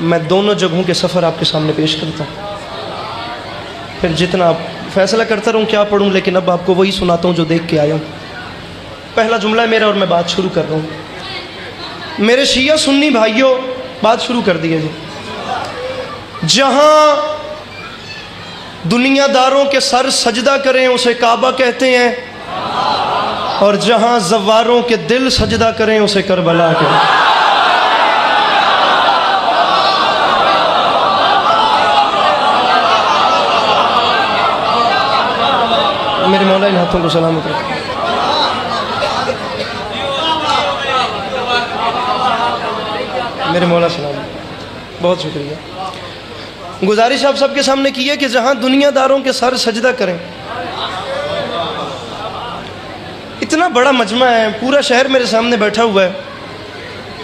मैं दोनों जगहों के सफ़र आपके सामने पेश करता हूँ, फिर जितना आप फैसला करता रहूँ क्या पढ़ूँ, लेकिन अब आपको वही सुनाता हूँ जो देख के आया हूँ। पहला जुमला है मेरा और मैं बात शुरू कर रहा हूँ। मेरे शिया सुन्नी भाइयों, बात शुरू कर दिए जी। जहाँ दुनियादारों के सर सजदा करें उसे काबा कहते हैं, और जहाँ ज़व्वारों के दिल सजदा करें उसे करबला कहते हैं। मेरे मौला इन हाथों को सलामत रखें। मेरे मौला सलामत, बहुत शुक्रिया। गुजारिश आप सबके सामने की है कि जहाँ दुनियादारों के सर सजदा करें। इतना बड़ा मजमा है, पूरा शहर मेरे सामने बैठा हुआ है।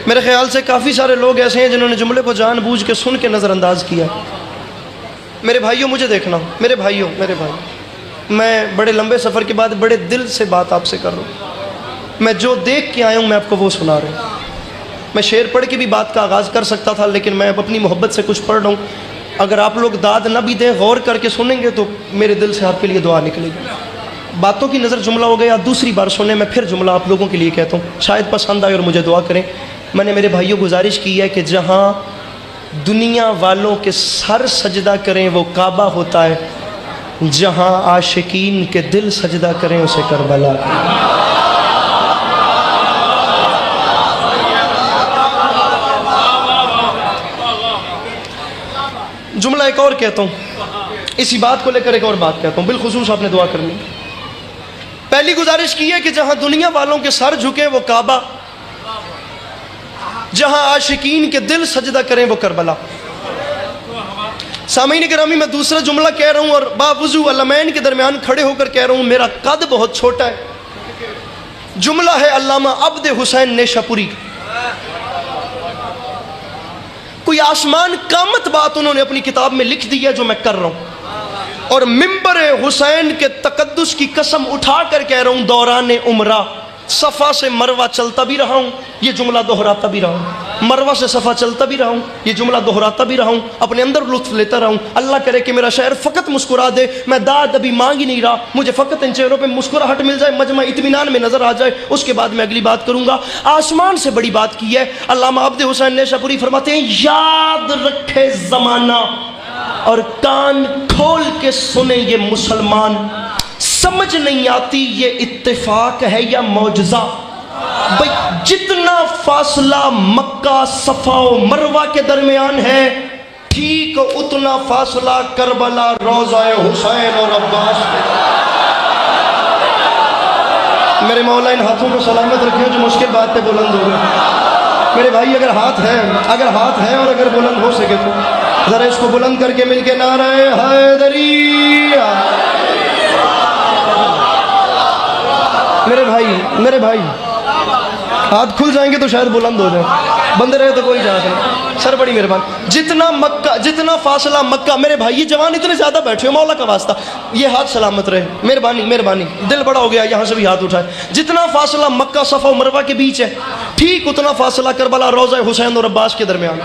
मेरे ख्याल से काफ़ी सारे लोग ऐसे हैं जिन्होंने जुमले को जानबूझ के सुन के नज़रअंदाज किया। मेरे भाइयों मुझे देखना, मेरे भाइयों, मेरे भाई, मैं बड़े लंबे सफ़र के बाद बड़े दिल से बात आपसे कर रहा हूँ। मैं जो देख के आया हूँ मैं आपको वो सुना रहा हूँ। मैं शेर पढ़ के भी बात का आगाज़ कर सकता था, लेकिन मैं अब अपनी मोहब्बत से कुछ पढ़ रहा हूँ। अगर आप लोग दाद न भी दें, गौर करके सुनेंगे तो मेरे दिल से आपके लिए दुआ निकलेगी। बातों की नज़र जुमला हो गया, दूसरी बार सुने, मैं फिर जुमला आप लोगों के लिए कहता हूँ, शायद पसंद आए और मुझे दुआ करें। मैंने मेरे भाइयों गुजारिश की है कि जहाँ दुनिया वालों के सर सजदा करें वो काबा होता है, जहाँ आशिकीन के दिल सजदा करें उसे करबला। जुमला एक और कहता हूँ, इसी बात को लेकर एक और बात कहता हूँ, बिलखुसूस आपने दुआ करनी। पहली गुजारिश की है कि जहाँ दुनिया वालों के सर झुके वो काबा, जहाँ आशिकीन के दिल सजदा करें वो करबला। सामीन गिरामी, मैं दूसरा जुमला कह रहा हूँ और बावजू अलमैन के दरमियान खड़े होकर कह रहा हूँ, मेरा कद बहुत छोटा है। जुमला है अल्लामा अब्द हुसैन नेशापुरी। कोई आसमान कामत बात उन्होंने अपनी किताब में लिख दी है जो मैं कर रहा हूँ, और मिंबर हुसैन के तकद्दुस की कसम उठा कर कह रहा हूँ, दौरान उम्रा सफ़ा से मरवा चलता भी रहा हूँ, ये जुमला दोहराता भी रहा हूँ। मरवा से सफ़ा चलता भी रहा हूँ, ये जुमला दोहराता भी रहा हूँ, अपने अंदर लुत्फ़ लेता रहा हूँ। अल्लाह करे कि मेरा शहर फ़कत मुस्कुरा दे, मैं दाद अभी मांग ही नहीं रहा, मुझे फ़कत इन चेहरों पे मुस्कुराहट मिल जाए, मजमा इत्मीनान में नज़र आ जाए, उसके बाद मैं अगली बात करूँगा। आसमान से बड़ी बात की है अल्लामा अब्द हुसैन नेशापुरी, फरमाते हैं, याद रखे ज़माना और कान खोल के सुने ये मुसलमान, समझ नहीं आती ये इत्तेफाक है या मौजज़ा। भाई जितना फासला मक्का सफ़ा और मरवा के दरमियान है, ठीक उतना फासला करबला रोज़ाए हुसैन और अब्बास। मेरे मौला इन हाथों को सलामत रखे जो मुश्किल बात पे बुलंद हो गए। मेरे भाई अगर हाथ है और अगर बुलंद हो सके तो ज़रा इसको बुलंद करके मिलके नारे हैदरी। मेरे भाई हाथ खुल जाएंगे तो शायद बुलंद हो जाए, बंद रहे तो कोई जात नहीं। सर बड़ी मेहरबानी। जितना फासला मक्का, मेरे भाई ये जवान इतने ज़्यादा बैठे हो, मौला का वास्ता ये हाथ सलामत रहे, मेहरबानी, दिल बड़ा हो गया, यहाँ से भी हाथ उठाए। जितना फासला मक्का सफ़ा मरवा के बीच है, ठीक उतना फासला करबला रोज़ा हुसैन और अब्बास के दरमियान।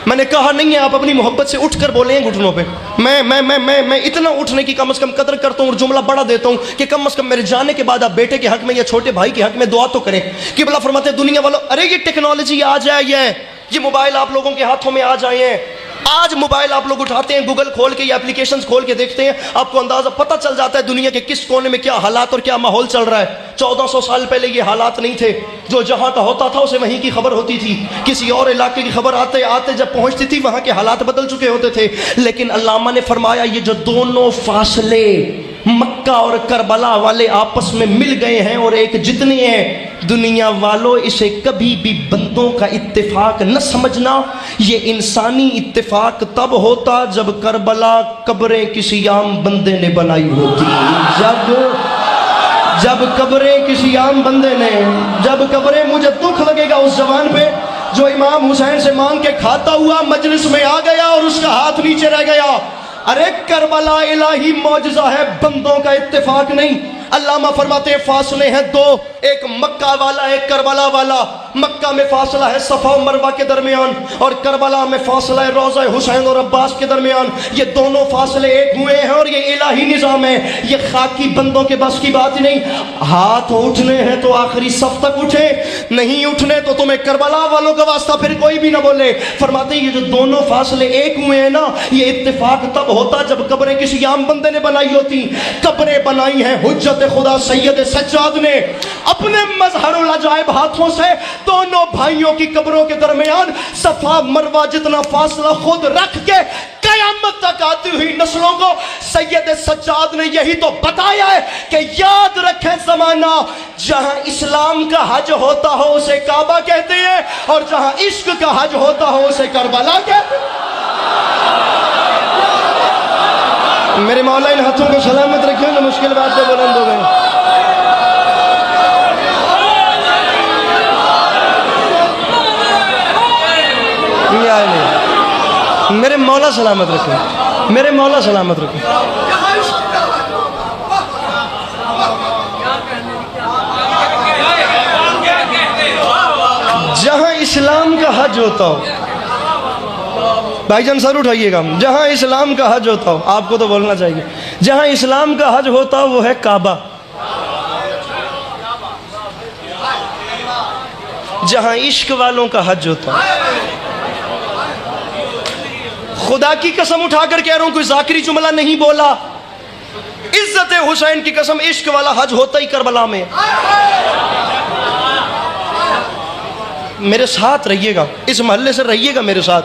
मैंने कहा नहीं है आप अपनी मोहब्बत से उठ कर बोले हैं घुटनों पे, मैं इतना उठने की कम से कम कदर करता हूँ और जुमला बड़ा देता हूँ कि कम से कम मेरे जाने के बाद आप बेटे के हक में या छोटे भाई के हक में दुआ तो करें कि भला फरमाते दुनिया वालों, अरे ये टेक्नोलॉजी आ जाए, ये मोबाइल आप लोगों के हाथों में आ जाए हैं। आज मोबाइल आप लोग उठाते हैं, गूगल खोल के या एप्लीकेशंस खोल के देखते हैं, आपको अंदाजा पता चल जाता है दुनिया के किस कोने में क्या हालात और क्या माहौल चल रहा है। 1400 साल पहले ये हालात नहीं थे, जो जहां का होता था उसे वहीं की खबर होती थी, किसी और इलाके की खबर आते आते जब पहुंचती थी वहां के हालात बदल चुके होते थे। लेकिन अल्लामा ने फरमाया ये जो दोनों फासले मक्का और करबला वाले आपस में मिल गए हैं और एक जितने हैं, दुनिया वालों इसे कभी भी बंदों का इत्तेफाक न समझना। ये इंसानी इत्तेफाक तब होता जब करबला कब्रें किसी आम बंदे ने बनाई होती, जब कब्रें किसी आम बंदे ने, जब कब्रें, मुझे दुख लगेगा उस जवान पे जो इमाम हुसैन से मांग के खाता हुआ मजलिस में आ गया और उसका हाथ नीचे रह गया। अरे करबला इलाही मौजज़ा है, बंदों का इत्तेफाक नहीं। अल्लामा फरमाते हैं फासले हैं दो, एक मक्का वाला एक करबला वाला। मक्का में फासला है सफ़ा और मरवा के दरमियान, और करबला में फासला है रोज़ा हुसैन और अब्बास के दरमियान। ये दोनों फासले एक हुए हैं और ये इलाही निज़ाम है, ये खाकी बंदों के बस की बात नहीं। हाथ उठने हैं तो आखिरी सफ तक उठे, नहीं उठने तो तुम्हें करबला वालों का वास्ता फिर कोई भी ना बोले। फरमाते ये जो दोनों फासले एक हुए हैं ना, ये इत्तेफाक तब होता जब कब्रें किसी आम बंदे ने बनाई होती। कब्रें बनाई हैं हुज्जत खुदा सैयद सज्जाद ने अपने मजहरुल अजाइब हाथों से। दोनों भाइयों की कब्रों के दरमियान सफा मरवा जितना फासला खुद रख के कयामत तक आती हुई नस्लों को सैयद सज्जाद ने यही तो बताया है कि याद रखें जमाना जहां इस्लाम का हज होता हो उसे काबा कहते हैं, और जहां इश्क का हज होता हो उसे करबला कहते हैं। मेरे मौला इन हाथों को सलामत रखिए ना, मुश्किल बात पे बुलंद हो गए। मेरे मौला सलामत रखे, मेरे मौला सलामत रखे। जहां इस्लाम का हज होता हो, भाईजान सर उठाइएगा, जहां इस्लाम का हज होता हो, आपको तो बोलना चाहिए, जहां इस्लाम का हज होता हो वो है काबा। जहां इश्क वालों का हज होता है, खुदा की कसम उठाकर कह रहा हूं, कोई जाकिरी जुमला नहीं बोला, इज्जत हुसैन की कसम, इश्क वाला हज होता ही करबला में। मेरे साथ रहिएगा, इस मोहल्ले से रहिएगा मेरे साथ।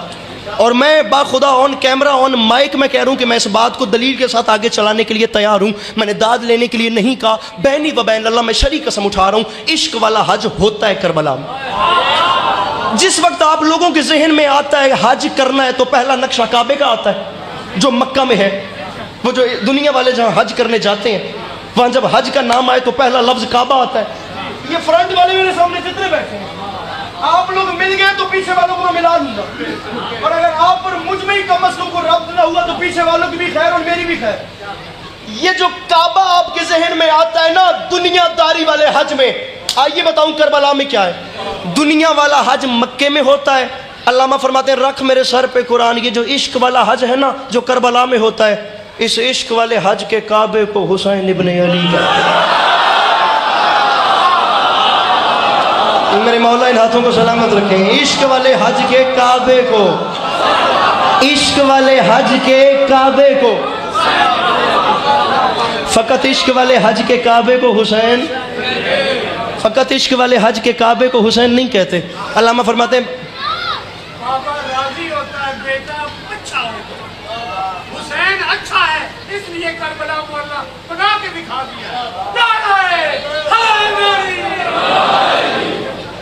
और मैं बाखुदा ऑन कैमरा ऑन माइक में कह रहा हूं कि मैं इस बात को दलील के साथ आगे चलाने के लिए तैयार हूं। मैंने दाद लेने के लिए नहीं कहा, बैनी व बैन अल्लाह, मैं शरी कसम उठा रहा हूं, इश्क वाला हज होता है करबला में। जिस वक्त आप लोगों के जहन में आता है हज करना है, तो पहला नक्शा काबे का आता है जो मक्का में है। वो जो दुनिया वाले जहां हज करने जाते हैं, वहां जब हज का नाम आए तो पहला लफ्ज काबा आता है। ये फ्रंट वाले मेरे सामने जितने बैठे हैं, आप लोग मिल गए तो पीछे वालों को मैं मिला दूंगा, और अगर आप पर मुझ में ही कम अज़ कम को रब्त ना हुआ तो पीछे वालों की भी खैर और मेरी भी खैर। ये जो काबा आपके जहन में आता है ना दुनियादारी वाले हज में, आइए बताऊं करबला में क्या है। दुनिया वाला हज मक्के में होता है। अल्लामा फरमाते हैं रख मेरे सर पे कुरान, ये जो इश्क वाला हज है ना जो करबला में होता है, इस इश्क वाले हज के काबे को हुसैन इब्ने अली कहते हैं। मेरे मौला इन हाथों को सलामत रखें। इश्क वाले हज के काबे को, इश्क वाले हज के काबे को, फकत इश्क वाले हज के काबे को हुसैन, फकत इश्क वाले हज के काबे को हुसैन नहीं कहते। अल्लामा फरमाते हैं बाबा राजी होता है, बेटा अच्छा होता है, हुसैन अच्छा है इसलिए करबला मोहल्ला बना के दिखा दिया।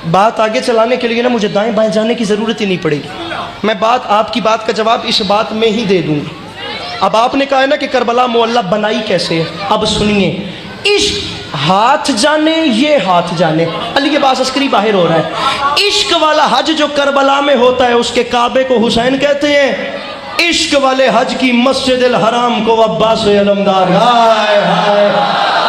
बात आगे चलाने के लिए ना मुझे दाएं बाएं जाने की ज़रूरत ही नहीं पड़ेगी। मैं बात, आपकी बात का जवाब इस बात में ही दे दूंगा। अब आपने कहा है ना कि करबला मोहल्ला बनाई कैसे है, अब सुनिए। इश्क हाथ जाने, ये हाथ जाने, अली के बास अस्करी बाहर हो रहा है। इश्क वाला हज जो करबला में होता है उसके काबे को हुसैन कहते हैं। इश्क वाले हज की मस्जिद हराम को अब्बास अलमदार। हाय हाय,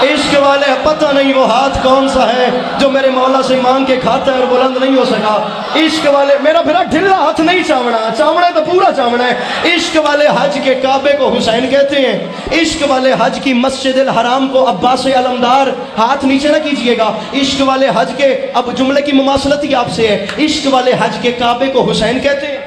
इश्क वाले पता नहीं वो हाथ कौन सा है जो मेरे मौला से मांग के खाता है और बुलंद नहीं हो सका। इश्क वाले, मेरा फिर ढिल्ला हाथ नहीं चावना, चावना तो पूरा चावना है। इश्क वाले हज के काबे को हुसैन कहते हैं। इश्क वाले हज की मस्जिद हराम को अब्बास अलमदार। हाथ नीचे ना कीजिएगा। इश्क वाले हज के, अब जुमले की मुमासलत ही आपसे है। इश्क वाले हज के काबे को हुसैन कहते हैं।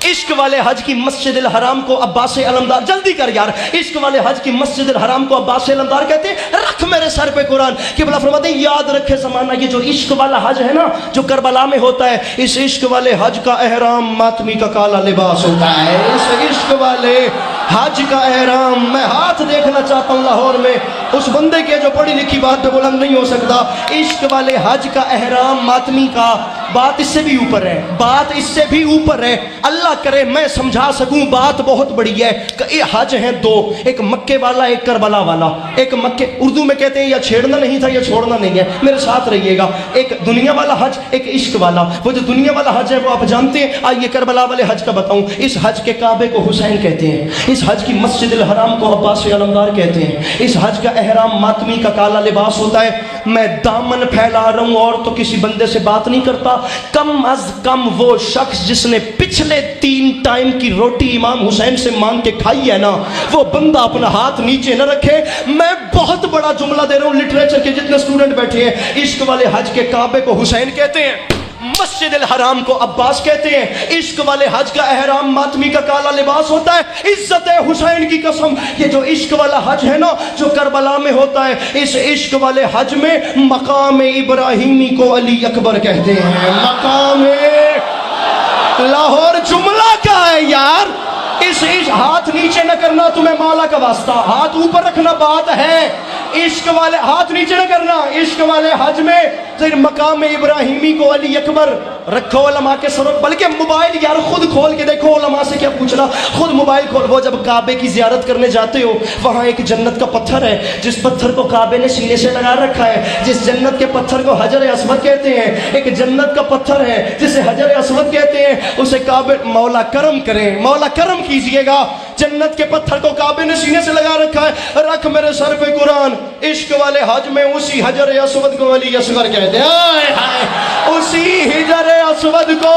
इश्क वाले हज की मस्जिद हराम को अब्बास अलमदार, जल्दी कर यार, इश्क वाले हज की मस्जिद हराम को अब्बास अलमदार कहते हैं। रख मेरे सर पे कुरान कि बला फरमाते याद रखे ज़माना, ये जो इश्क वाला हज है ना जो करबला में होता है, इस इश्क वाले हज का एहराम मातमी का काला लिबास होता है। इस इश्क वाले हज का एहराम, मैं हाथ देखना चाहता हूँ लाहौर में उस बंदे के जो पढ़ी लिखी बात पे बुलंद नहीं हो सकता। इश्क वाले हज का एहराम मातमी का बात इससे भी ऊपर है, बात इससे भी ऊपर है। अल्लाह करे मैं समझा सकूं, बात बहुत बड़ी है। ये हज हैं दो, एक मक्के वाला एक करबला वाला। एक मक्के, उर्दू में कहते हैं या छेड़ना नहीं था या छोड़ना नहीं है, मेरे साथ रहिएगा। एक दुनिया वाला हज, एक इश्क वाला। वो जो दुनिया वाला हज है वो आप जानते हैं। आइए करबला वाले हज का बताऊं। इस हज के काबे को हुसैन कहते हैं, इस हज की मस्जिद अल हराम को अब्बास अलमदार कहते हैं। इस हज का एहराम मातमी का काला लिबास होता है। मैं दामन फैला रहा हूं और तो किसी बंदे से बात नहीं करता। कम अज कम वो शख्स जिसने पिछले 3 टाइम की रोटी इमाम हुसैन से मांग के खाई है ना, वो बंदा अपना हाथ नीचे न रखे। मैं बहुत बड़ा जुमला दे रहा हूं, लिटरेचर के जितने स्टूडेंट बैठे हैं। इश्क वाले हज के काबे को हुसैन कहते हैं, मस्जिद अल हराम को अब्बास कहते हैं। इश्क वाले हज का एहराम मातमी का काला लिबास होता है। इज्जत हुसैन की कसम, ये जो इश्क वाला हज है ना जो करबला में होता है, इस इश्क वाले हज में मकाम इब्राहिमी को अली अकबर कहते हैं। मकाम लाहौर जुमला क्या है यार? इस हाथ नीचे न करना, तुम्हें मौला का वास्ता, हाथ ऊपर रखना बात है। इश्क वाले हाथ नीचे न करना। इश्क वाले हज में फिर मकाम इब्राहिमी को अली अकबर रखो उलमा के सरों। बल्कि मोबाइल यार खुद खोल के देखो, उलमा से क्या पूछना, खुद मोबाइल खोल। वो जब काबे की जियारत करने जाते हो, वहाँ एक जन्नत का पत्थर है, जिस पत्थर को काबे ने सीने से लगा रखा है। जिस जन्नत के पत्थर को हजर अस्वद कहते हैं। एक जन्नत का पत्थर है जिसे हजर अस्वद कहते हैं, उसे काबे, मौला करम करें, मौला करम कीजिएगा। जन्नत के पत्थर को काबे ने सीने से लगा रखा है। रख मेरे सर पे कुरान। इश्क वाले हज में उसी हजर अस्वद को अली असगर कहते हैं। हाय हाय, उसी हजर अस्वद को।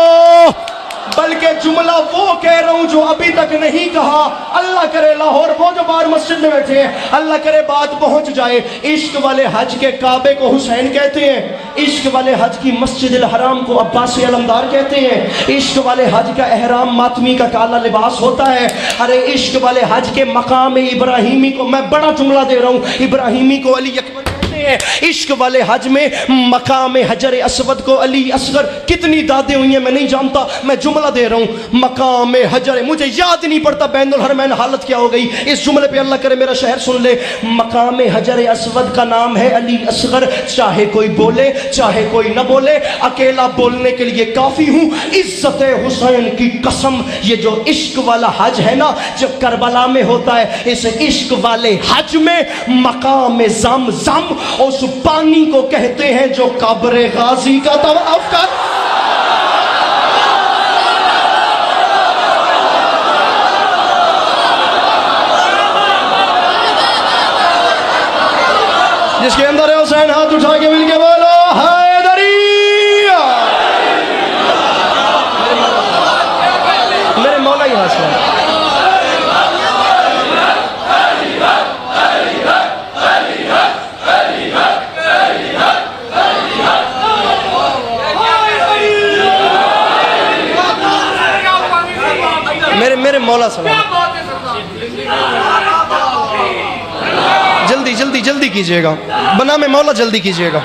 बल्कि जुमला वो कह रहा हूं जो अभी तक नहीं कहा। अल्लाह करे लाहौर वो जो बाहर मस्जिद में बैठे हैं, अल्लाह करे बात पहुंच जाए। इश्क वाले हज के काबे को हुसैन कहते हैं। इश्क वाले हज की मस्जिद अल हराम को अब्बास अलमदार कहते हैं। इश्क वाले हज का एहराम मातमी का काला लिबास होता है। अरे इश्क वाले हज के मकाम इब्राहिमी को, मैं बड़ा जुमला दे रहा हूं, इब्राहिमी को अली अकबर कहते हैं। इश्क वाले हज में मकाम हजर अस्वद को अली असगर। कितनी दादें हुई हैं मैं नहीं जानता, मैं जुमला दे रहा हूं। मकाम हजर, मुझे याद नहीं पड़ता बैनुल हरमैन हालत क्या हो गई। इस जुमले पे अल्लाह करे मेरा शहर सुन ले। मकाम हजर अस्वद का नाम है अली असगर। चाहे कोई बोले चाहे कोई न बोले, अकेला बोलने के लिए काफी हूं। इज्जत हुसैन की कसम, ये जो इश्क वाला हज है ना जो करबला में होता है, इस इश्क वाले हज में मकाम ज़म उस पानी को कहते हैं जो कब्र गाजी का तवाफ कर। जिसके अंदर है हुसैन, हाथ उठा के मिलके बोलो हैदरी। मेरे मौला ही हाथ में। मेरे मौला सलाम। जल्दी जल्दी जल्दी कीजिएगा, बना में मौला जल्दी कीजिएगा।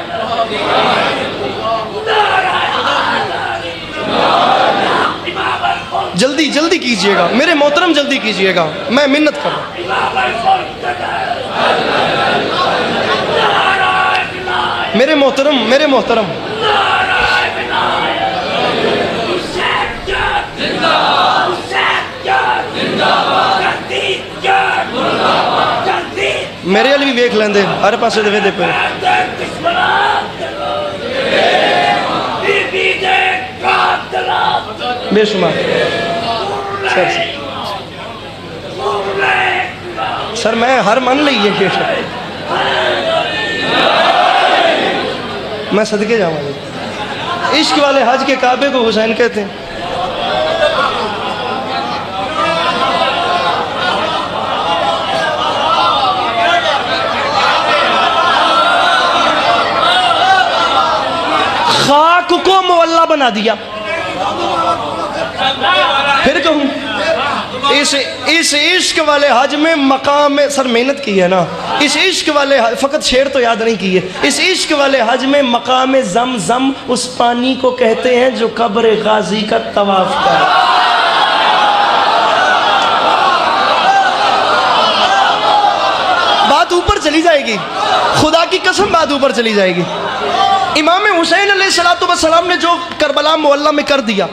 जल्दी जल्दी कीजिएगा मेरे मोहतरम, जल्दी कीजिएगा, मैं मिन्नत कर रहा हूं। मेरे मोहतरम, मेरे मोहतरम, मेरे वाली भी वेख लेंदे, हर पासे दे पे। बेशुमार सर मैं हर मन ली है, मैं सदके जाऊंगा। इश्क वाले हज के काबे को हुसैन कहते हैं। खाक को मुअल्ला बना दिया। फिर कहूँ इस इश्क वाले हज में मकाम में, सर मेहनत की है ना, इस इश्क वाले फ़कत शेर तो याद नहीं किए। इस इश्क वाले हज में मकाम ज़म उस पानी को कहते हैं जो कब्र गाजी का तवाफ कर। बात ऊपर चली जाएगी, खुदा की कसम बात ऊपर चली जाएगी। इमाम हुसैन अलैहिस्सलाम ने जो करबला मुअल्ला में कर दिया,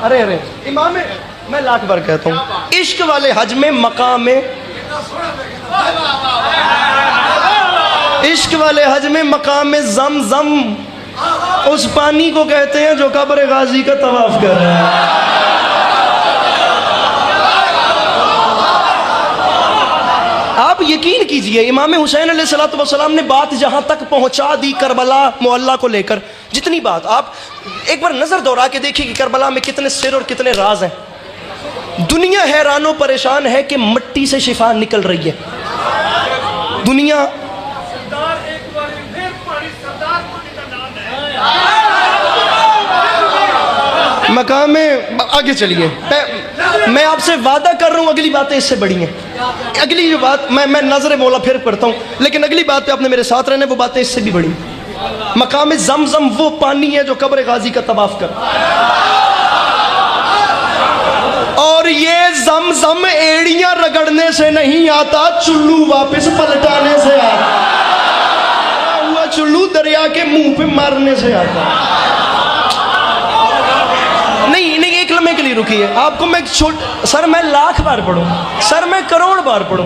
अरे अरे इमाम, मैं लाख बार कहता हूँ, इश्क वाले हज में मकाम में, इश्क वाले हज में मकाम में ज़म-ज़म उस पानी को कहते हैं जो कब्र गाजी का तवाफ कर रहा है। आप यकीन कीजिए, इमाम हुसैन अलैहिस्सलाम ने बात जहां तक पहुंचा दी करबला मुअल्ला को लेकर, जितनी बात, आप एक बार नजर दौड़ा के देखिए कि करबला में कितने सिर और कितने राज हैं। दुनिया हैरानो परेशान है कि मिट्टी से शिफा निकल रही है। दुनिया मकाम में, आगे चलिए, मैं आपसे वादा कर रहा हूँ अगली बातें इससे बड़ी हैं। अगली जो बात मैं नजर मौला फिर पढ़ता हूँ, लेकिन अगली बात पे आपने मेरे साथ रहने, वो बातें इससे भी बड़ी। मकाम ज़म-ज़म वो पानी है जो कब्र गाजी का तवाफ कर, और ये ज़म-ज़म एड़ियां रगड़ने से नहीं आता, चुल्लू वापस पलटाने से आता, हुआ चुल्लू दरिया के मुंह पे मारने से आता। नहीं नहीं, एक लम्हे के लिए रुकिए, आपको मैं सर मैं लाख बार पढ़ूं, सर मैं करोड़ बार पढ़ूं,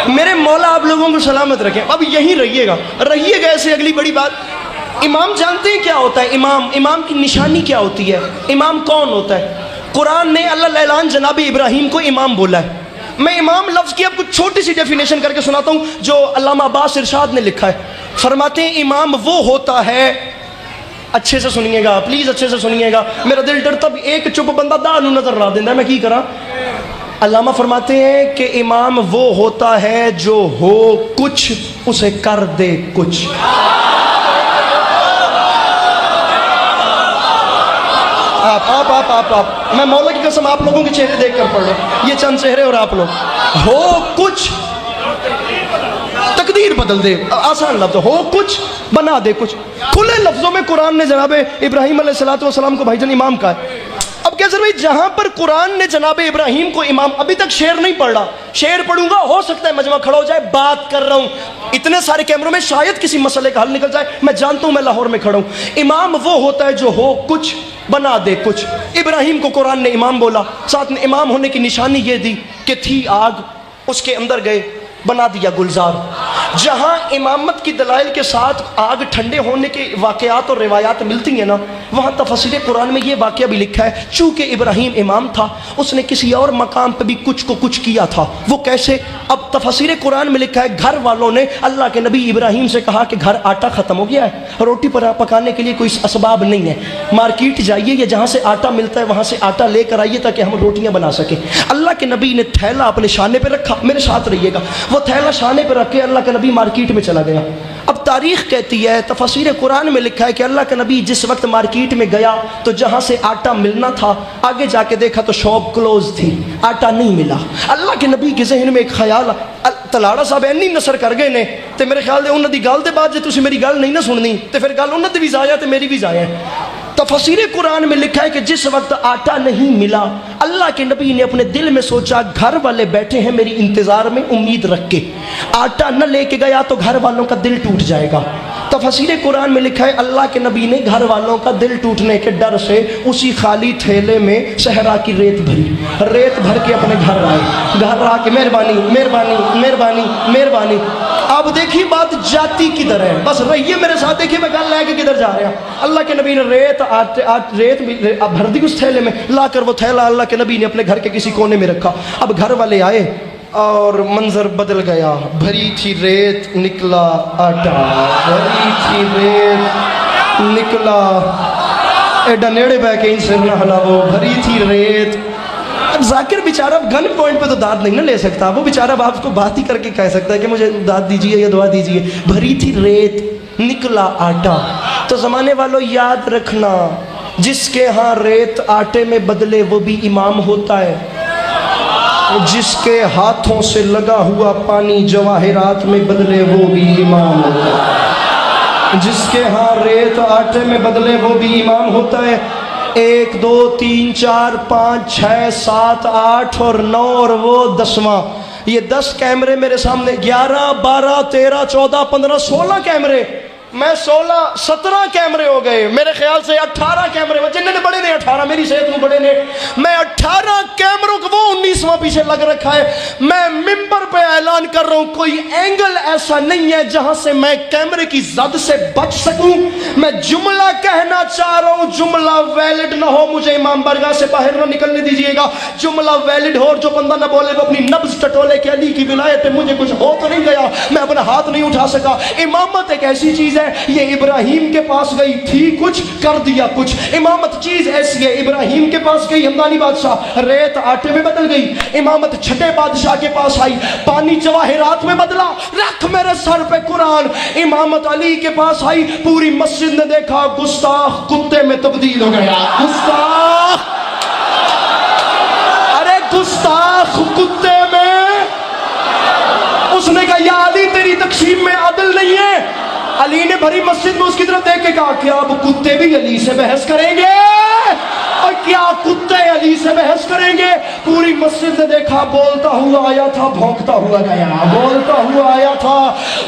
मेरे मौला आप लोगों को सलामत रखें। अब यहीं रहिएगा, रहिएगा ऐसे। अगली बड़ी बात, इमाम जानते हैं क्या होता है? इमाम की निशानी क्या होती है? इमाम कौन होता है? कुरान ने अल्लाह ऐलान जनाब इब्राहीम को इमाम बोला है। मैं इमाम लफ्ज़ की आपको छोटी सी डेफिनेशन करके सुनाता हूँ जो अल्लामा अब्बास इरशाद ने लिखा है। फरमाते हैं इमाम वो होता है, अच्छे से सुनिएगा प्लीज़, अच्छे से सुनिएगा, मेरा दिल डरता भी एक चुप बंदा दानू नजर ला देता है, मैं की करा। अल्लामा फरमाते हैं कि इमाम वो होता है जो हो कुछ उसे कर दे कुछ। आप मैं मौला की कसम आप लोगों के चेहरे देखकर पढ़ रहा हूं, ये चंद चेहरे और आप लोग, हो कुछ तकदीर बदल दे, आसान लफ्ज़, हो कुछ बना दे कुछ। खुले लफ्जों में कुरान ने जनाब इब्राहीम अलैहिस्सलाम को भाईजान इमाम कहा है। अब क्या सर भाई, जहां पर कुरान ने जनाब इब्राहीम को इमाम, अभी तक शेर नहीं पढ़ रहा, शेर पढ़ूंगा हो सकता है मजमा खड़ा हो जाए, बात कर रहा हूं इतने सारे कैमरों में, शायद किसी मसले का हल निकल जाए। मैं जानता हूं मैं लाहौर में खड़ा हूं। इमाम वो होता है जो हो कुछ बना दे कुछ। इब्राहीम को कुरान ने इमाम बोला, साथ में इमाम होने की निशानी ये दी कि थी आग, उसके अंदर गए, बना दिया गुलजार। जहां इमामत की दलाइल के साथ आग ठंडे होने के वाक़यात और रिवायात मिलती हैं ना, वहाँ तफसीर कुरान में ये वाक़या भी लिखा है, चूँकि इब्राहीम इमाम था, उसने किसी और मकाम पे भी कुछ को कुछ किया था। वो कैसे? अब तफसीर कुरान में लिखा है, घर वालों ने अल्लाह के नबी इब्राहीम से कहा कि घर आटा ख़त्म हो गया है, रोटी पकाने के लिए कोई असबाब नहीं है, मार्केट जाइए या जहाँ से आटा मिलता है वहाँ से आटा लेकर आइए ताकि हम रोटियाँ बना सकें। अल्लाह के नबी ने थैला अपने शाने पर रखा, मेरे साथ रहिएगा, वो थैला शाने पर रख के अल्लाह का नबी मार्केट में चला गया। अब तारीख़ कहती है, तफसीर कुरान में लिखा है कि अल्लाह का नबी जिस वक्त मार्केट में गया तो जहाँ से आटा मिलना था, आगे जाके देखा तो शॉप क्लोज थी, आटा नहीं मिला। अल्लाह के नबी के जहन में एक ख्याल, तलाड़ा साहब इन्नी नसर कर गए ने तो मेरे ख्याल से उन्होंने गल के बाद जो तुम मेरी गल नहीं ना सुननी तो फिर गल उन्होंने भी जाया तो मेरी भी जाया। तफसीर कुरान में लिखा है कि जिस वक्त आटा नहीं मिला, अल्लाह के नबी ने अपने दिल में सोचा घर वाले बैठे हैं मेरी इंतज़ार में उम्मीद रख के, आटा न लेके गया तो घर वालों का दिल टूट जाएगा। तफसीर कुरान में लिखा है अल्लाह के नबी ने घर वालों का दिल टूटने के डर से उसी खाली थैले में सहरा की रेत भरी, रेत भर के अपने घर आए। घर आके मेहरबानी मेहरबानी मेहरबानी मेहरबानी। अब देखिए बात जाती किधर है, बस रहिए मेरे साथ, देखिए मैं गल लेके किधर जा रहा हूँ। अल्लाह के नबी ने रेत भर दी उस थैले में, लाकर वो थैला अल्लाह के नबी ने अपने घर के किसी कोने में रखा। अब घर वाले आए और मंजर बदल गया, भरी थी रेत निकला आटा, भरी थी रेत निकला, एडा नेड़े बह के सिर न हिलाओ, भरी थी रेत। अब जाकिर बेचारा गन पॉइंट पे तो दाद नहीं ना ले सकता, वो बेचारा बाप को बात ही करके कह सकता है कि मुझे दाद दीजिए या दुआ दीजिए। भरी थी रेत निकला आटा। तो ज़माने वालों याद रखना, जिसके यहाँ रेत आटे में बदले वो भी इमाम होता है, जिसके हाथों से लगा हुआ पानी जवाहिरात में बदले वो भी इमाम होता है, जिसके यहाँ रेत आटे में बदले वो भी इमाम होता है। 1 2 3 4 5 6 7 8 और 9 और वो 10वां, ये 10 कैमरे मेरे सामने, 11 12 13 14 15 16 कैमरे, मैं 16-17 कैमरे हो गए, मेरे ख्याल से 18 कैमरे, जिन्होंने बड़े ने 18, मेरी सेहत में बड़े ने, मैं 18 कैमरों को, वो 19वां पीछे लग रखा है। मैं मिंबर पे ऐलान कर रहा हूं, कोई एंगल ऐसा नहीं है जहां से मैं कैमरे की जद से बच सकूं। मैं जुमला कहना चाह रहा हूं, जुमला वैलिड ना हो, मुझे इमाम बारगाह से बाहर ना निकलने दीजिएगा। जुमला वैलिड हो और जो बंदा ना बोले वो अपनी नब्ज टटोले के अली की विलायत है, मुझे कुछ हो तो नहीं गया, मैं अपना हाथ नहीं उठा सका। इमामत एक ऐसी चीज है, ये इब्राहिम के पास गई थी कुछ, कर दिया कुछ। इमामत चीज ऐसी है, इब्राहिम के पास गई हमदानी बादशाह, रेत आटे में बदल गई। इमामत छठे बादशाह के पास आई, पानी जवाहिरात में बदला, रख मेरे सर पे कुरान। इमामत अली के पास आई, पूरी मस्जिद ने देखा, गुस्ताख कुत्ते में तब्दील हो गया। गुस्ताख, अरे गुस्ताख कुत्ते में। उसने कहा, या अली तेरी तकसीम में अदल नहीं है। अली ने भरी मस्जिद में उसकी तरफ देख के कहा, क्या अब कुत्ते भी अली से बहस करेंगे? और क्या कुत्ते अली से बहस करेंगे? पूरी मस्जिद ने देखा, बोलता हुआ आया था, भौंकता हुआ गया। बोलता हुआ आया था,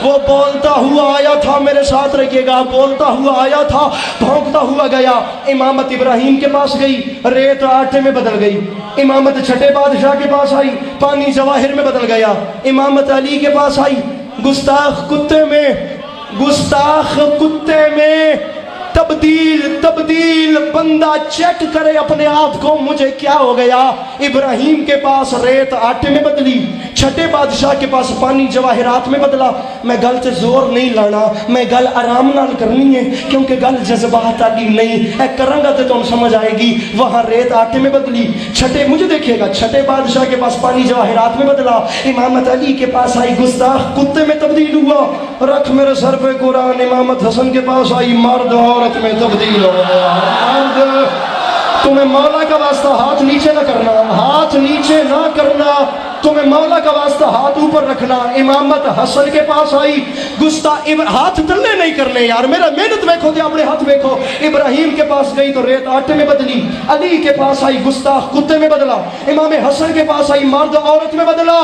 वो बोलता हुआ आया था, मेरे साथ रखिएगा, बोलता हुआ आया था, भौंकता हुआ गया। इमामत इब्राहिम के पास गई, रेत आटे में बदल गई। इमामत छठे बादशाह के पास आई, पानी जवाहिर में बदल गया। इमामत अली के पास आई, गुस्ताख कुत्ते में, गुस्ताख कुत्ते में तब्दील। बंदा चेक करे अपने आप को, मुझे क्या हो गया। इब्राहिम के पास रेत आटे में बदली, छठे बादशाह के पास पानी जवाहिरात में बदला। मैं गल से जोर नहीं लाना, मैं गल आराम नाल करनी है, क्योंकि गल जज्बात वाली नहीं है, करांगा तो तुम समझ आएगी। वहां रेत आटे में बदली, छठे, मुझे देखिएगा, छठे बादशाह के पास पानी जवाहिरात में बदला। इमामत अली के पास आई, गुस्ताख कुत्ते में तब्दील हुआ, रख मेरे सर पे कुरान। इमामत हसन के पास आई, मर्द औरत में तब्दील हो गया। मर्द, तुम्हें मौला का वास्ता हाथ नीचे ना करना, हाथ नीचे ना करना, तुम्हें मौला का वास्ता हाथ ऊपर रखना। इमामत हसन के पास आई, हाथ तल्ले नहीं करने यार, मेरा मेहनत देखो, अपने हाथ देखो। इब्राहिम के पास गई तो रेत आटे में बदली। अली के पास आई, गुस्ताख कुत्ते में बदला। इमाम हसन के पास आई, मर्द औरत में बदला।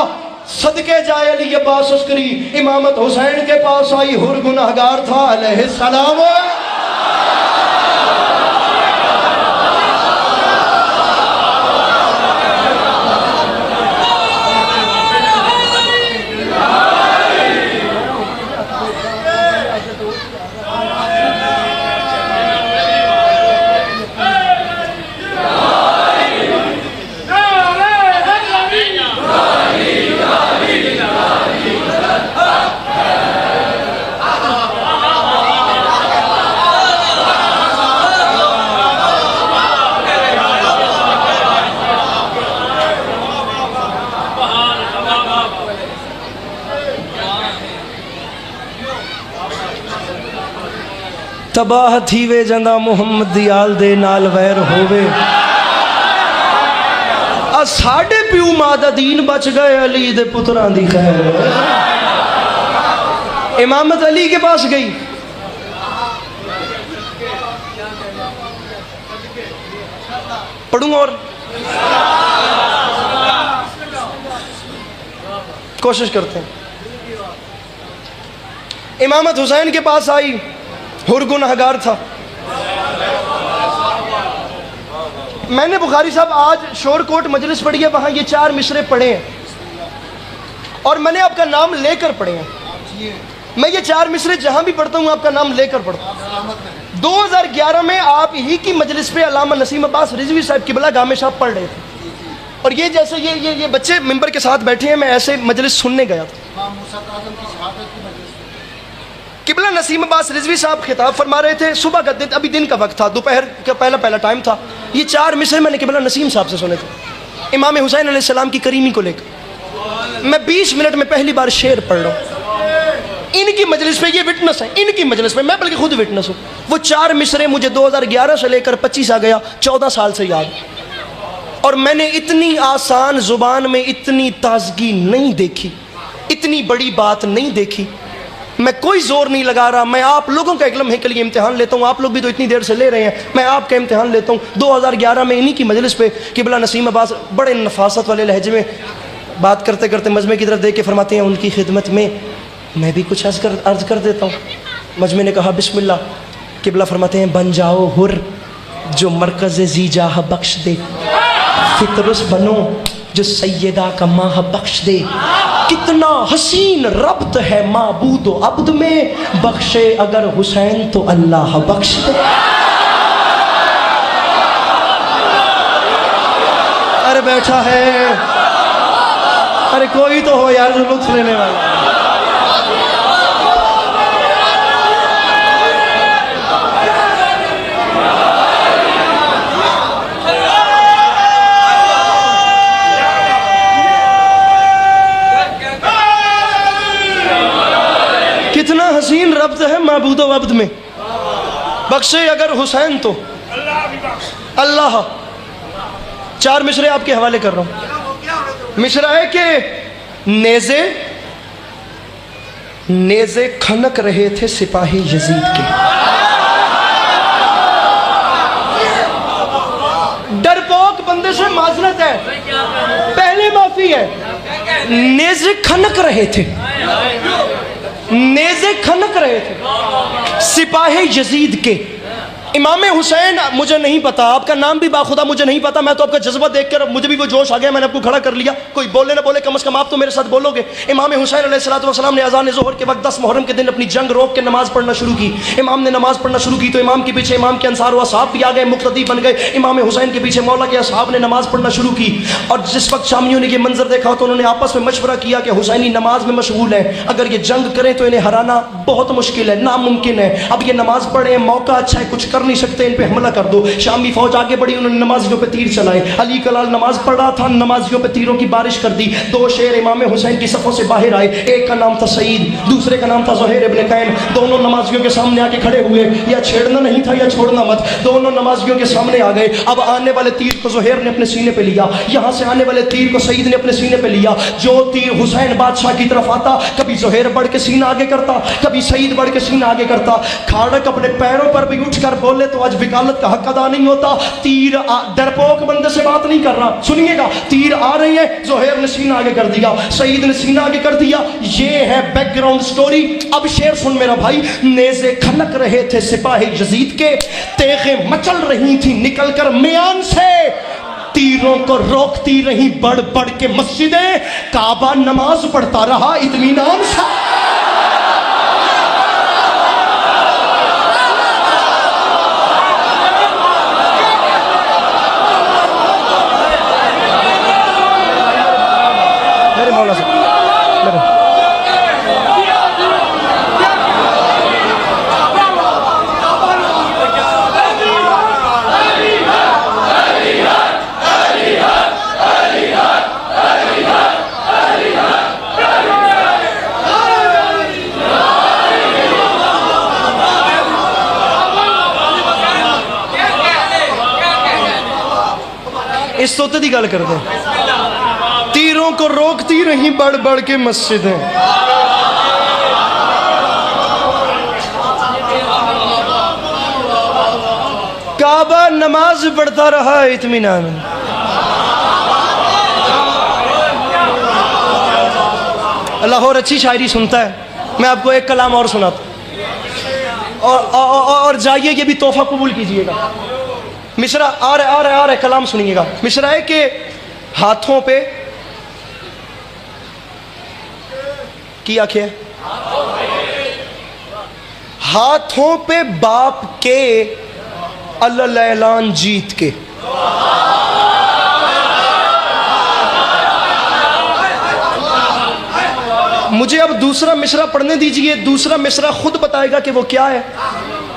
सदके जाए अली अब्बास अस्करी। इमामत हुसैन के पास आई, हुर गुनहगार था अलैहिस्सलाम। तबाह थी वे जंदा मुहम्मद दी आल दे नाल वैर होवे। साढ़े प्यू मां दा दीन बच गए, अली दे पुत्रां दी खैर। इमामत अली के पास गई, पढ़ूंगा और कोशिश करते हैं। इमामत हुसैन के पास आई, हुर गुनहगार था। मैंने बुखारी साहब आज शोरकोट मजलिस पढ़ी है, वहां ये 4 मिसरे पढ़े हैं और मैंने आपका नाम लेकर पढ़े हैं। मैं ये 4 मिसरे जहां भी पढ़ता हूं आपका नाम लेकर पढ़ता हूं। 2011 में आप ही की मजलिस पे अल्लामा नसीम अब्बास रिजवी साहब किबला गामे साहब पढ़ रहे थे और ये जैसे ये बच्चे मिंबर के साथ बैठे हैं, मैं ऐसे मजलिस सुनने गया था। किबला नसीम अब्बास रिजवी साहब खिताब फरमा रहे थे, सुबह का दिन, अभी दिन का वक्त था, दोपहर का पहला टाइम था। ये 4 मिसरे मैंने किबला नसीम साहब से सुने थे इमाम हुसैन अलैहिस्सलाम की करीमी को लेकर। मैं 20 मिनट में पहली बार शेर पढ़ रहा हूँ इनकी मजलिस पे, ये विटनेस है इनकी मजलिस में, मैं बल्कि खुद विटनेस हूँ। वो 4 मिसरे मुझे 2011 से लेकर 25 आ गया, 14 साल से याद, और मैंने इतनी आसान जुबान में इतनी ताजगी नहीं देखी, इतनी बड़ी बात नहीं देखी। मैं कोई जोर नहीं लगा रहा, मैं आप लोगों का एक लम्हे के लिए इम्तिहान लेता हूँ। आप लोग भी तो इतनी देर से ले रहे हैं, मैं आपका इम्तिहान लेता हूँ। 2011 में इन्हीं की मजलिस पे किबला नसीम अब्बास बड़े नफासत वाले लहजे में बात करते करते मजमे की तरफ देख के फरमाते हैं, उनकी खिदमत में मैं भी कुछ अर्ज कर देता हूँ। मजमे ने कहा बिस्मिल्लाह। किबला फरमाते हैं बन जाओ हुर जो मरकज़ जीजाह बख्श दे, फितरुस बनो जो सैयदा का माह बख्श दे। कितना हसीन रब्त है माबूद व अब्द में, बख्शे अगर हुसैन तो अल्लाह बख्श दे। अरे बैठा है, अरे कोई तो हो यार जो लुत्फ लेने वाला। कितना हसीन रब्त है माबूद व अब्द में, बख्शे अगर हुसैन तो अल्लाह। 4 मिसरे आपके हवाले कर रहा हूं। मिसरा है कि नेज़े खनक रहे थे सिपाही यजीद के, डरपोक बंदे से माजरत है, पहले माफी है। नेज़े खनक रहे थे, नेज़े खनक रहे थे सिपाही यजीद के। इमाम हुसैन, मुझे नहीं पता आपका नाम भी बाखुदा मुझे नहीं पता, मैं तो आपका जज्बा देखकर मुझे भी वो जोश आ गया, मैंने आपको खड़ा कर लिया। कोई बोले ना बोले, कम से कम आप तो मेरे साथ बोलोगे। इमाम हुसैन अलैहिस्सलाम ने अज़ान ज़ोहर के वक्त 10 मुहर्रम के दिन अपनी जंग रोक के नमाज पढ़ना शुरू की। इमाम ने नमाज पढ़ना शुरू की तो इमाम के पीछे इमाम के अंसार व असहाब भी आ गए, मुक्तदी बन गए। इमाम हुसैन के पीछे मौला के असहाब ने नमाज पढ़ना शुरू की। और जिस वक्त शामियों ने ये मंजर देखा तो उन्होंने आपस में मशवरा किया कि हुसैनी नमाज में मशगूल है, अगर ये जंग करें तो इन्हें हराना बहुत मुश्किल है, नामुमकिन है। अब ये नमाज पढ़े, मौका अच्छा है, कुछ कर नहीं सकते, इन पे हमला कर दो। शामी फौज आगे बढ़ी, उन्होंने नमाजियों पे तीर चलाए। अली कलाल नमाज पढ़ रहा था, नमाजियों पे तीरों की बारिश कर दी। 2 शेर इमाम हुसैन की सफ़ों से बाहर आए, एक का नाम था सईद, दूसरे का नाम था ज़ुहैर इब्न कैन। दोनों नमाजियों के सामने आके खड़े हुए, या छेड़ना नहीं था या छोड़ना मत, दोनों नमाजियों के सामने आ गए। अब आने वाले तीर को ज़ुहैर ने अपने सीने पे लिया, यहाँ से आने वाले तीर को सईद ने अपने सीने पे लिया। जो तीर हुसैन बादशाह की तरफ आता, कभी ज़ुहैर बढ़ के सीना आगे करता, कभी सईद बढ़ के सीना आगे करता। खाड़क अपने पैरों पर भी उठकर बोले तो आज विकालत का हक अदा नहीं होता। तीर डरपोक बंदे से बात नहीं कर रहा, सुनिएगा। तीर आ रही है, ज़ुहैर ने सीना आगे कर दिया, सईद ने सीना आगे कर दिया। ये है बैकग्राउंड स्टोरी। अब शेर सुन मेरा भाई। नेज़े खनक रहे थे सिपाही यजीद के, तेगें मचल रही थी निकलकर मियान से, तीरों को रोकती रही बढ़ बढ़ के मस्जिदें, काबा नमाज पढ़ता रहा इत्मीनान से। इस तोते की गल करते हैं। तीरों को रोकती रही बढ़ बढ़ के मस्जिदें, काबा नमाज पढ़ता रहा इत्मीनान। लाहौर अच्छी शायरी सुनता है, मैं आपको एक कलाम और सुनाता और जाइए ये भी तोहफा कबूल कीजिएगा। मिसरा आ रहा कलाम सुनिएगा। मिसरा है कि हाथों पे की आंखें, हाथों पे बाप के अल्लाह जीत के, मुझे अब दूसरा मिसरा पढ़ने दीजिए। दूसरा मिसरा खुद बताएगा कि वो क्या है।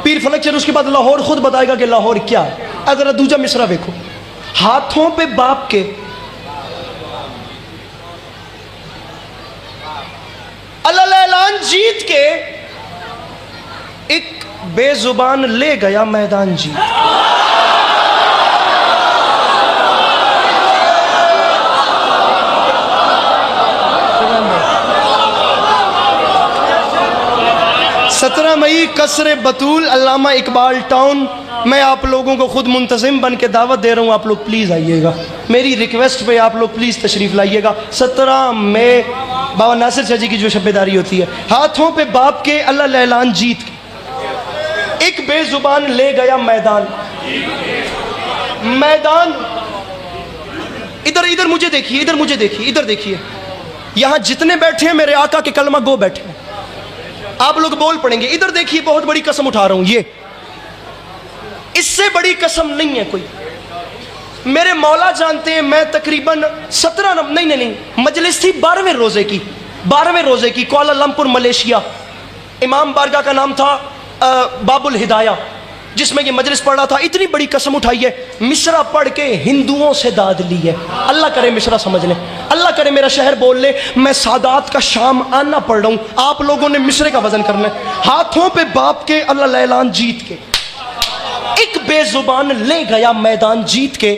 पीर फलक चल उसके बाद लाहौर खुद बताएगा कि लाहौर क्या है। अगर दूसरा मिसरा देखो। हाथों पे बाप के अल्लाह जीत के, एक बेजुबान ले गया मैदान जीत। सत्रह मई कसरे बतूल अल्लामा इकबाल टाउन। मैं आप लोगों को खुद मुंतजिम बन के दावत दे रहा हूँ, आप लोग प्लीज़ आइएगा। मेरी रिक्वेस्ट पे आप लोग प्लीज़ तशरीफ़ लाइएगा। 17 मई बाबा नासिर शाह जी की जो शब्बेदारी होती है। हाथों पे बाप के अल्लाह लैलान जीत के, एक बेजुबान ले गया मैदान। मैदान, इधर इधर मुझे देखिए, इधर मुझे देखिए, इधर देखिए, यहां जितने बैठे हैं मेरे आका के कलमा गो बैठे हैं। आप लोग बोल पड़ेंगे, इधर देखिए, बहुत बड़ी कसम उठा रहा हूं, ये इससे बड़ी कसम नहीं है कोई। मेरे मौला जानते हैं, मैं तकरीबन 17 नहीं, मजलिस थी 12वें रोजे की कुआलालंपुर मलेशिया। इमाम बारगाह का नाम था बाबुल हिदाया, जिसमें ये मजलिस पढ़ रहा था। इतनी बड़ी कसम उठाई है, मिसरा पढ़ के हिंदुओं से दाद ली है। अल्लाह करे मिसरा समझ ले, अल्लाह करे मेरा शहर बोल ले। मैं सादात का शाम आना पढ़ रहा हूं, आप लोगों ने मिसरे का वजन करना है। हाथों पे बाप के अल्लाह लैलान जीत के, एक बेजुबान ले गया मैदान जीत के।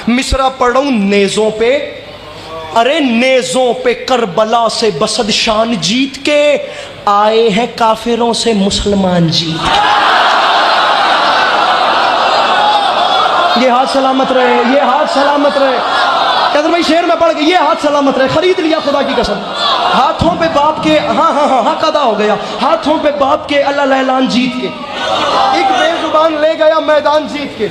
मिसरा पढ़ रहा हूं नेजों पे, अरे नेजों पे करबला से बसद शान जीत के, आए हैं काफिरों से मुसलमान जीत के। ये हाथ सलामत रहे, ये हाथ सलामत रहे। कहते भाई शेर में पड़ गया, ये हाथ सलामत रहे, खरीद लिया खुदा की कसम। हाथों पे बाप के, हाँ कदा हो गया, हाथों पे बाप के अल्लाह लैलान जीत के। एक बेजुबान ले गया मैदान जीत के,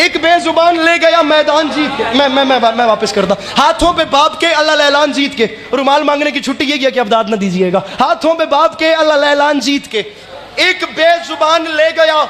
एक बेजुबान ले गया मैदान जीत के। मैं वापस करता। हाथों पे बाप के अल्लाह लैलान जीत के। रुमाल मांगने की छुट्टी ये किया कि अब दाद न दीजिएगा। हाथों पे बाप के अल्लाह लैलान जीत के, एक बेजुबान ले गया।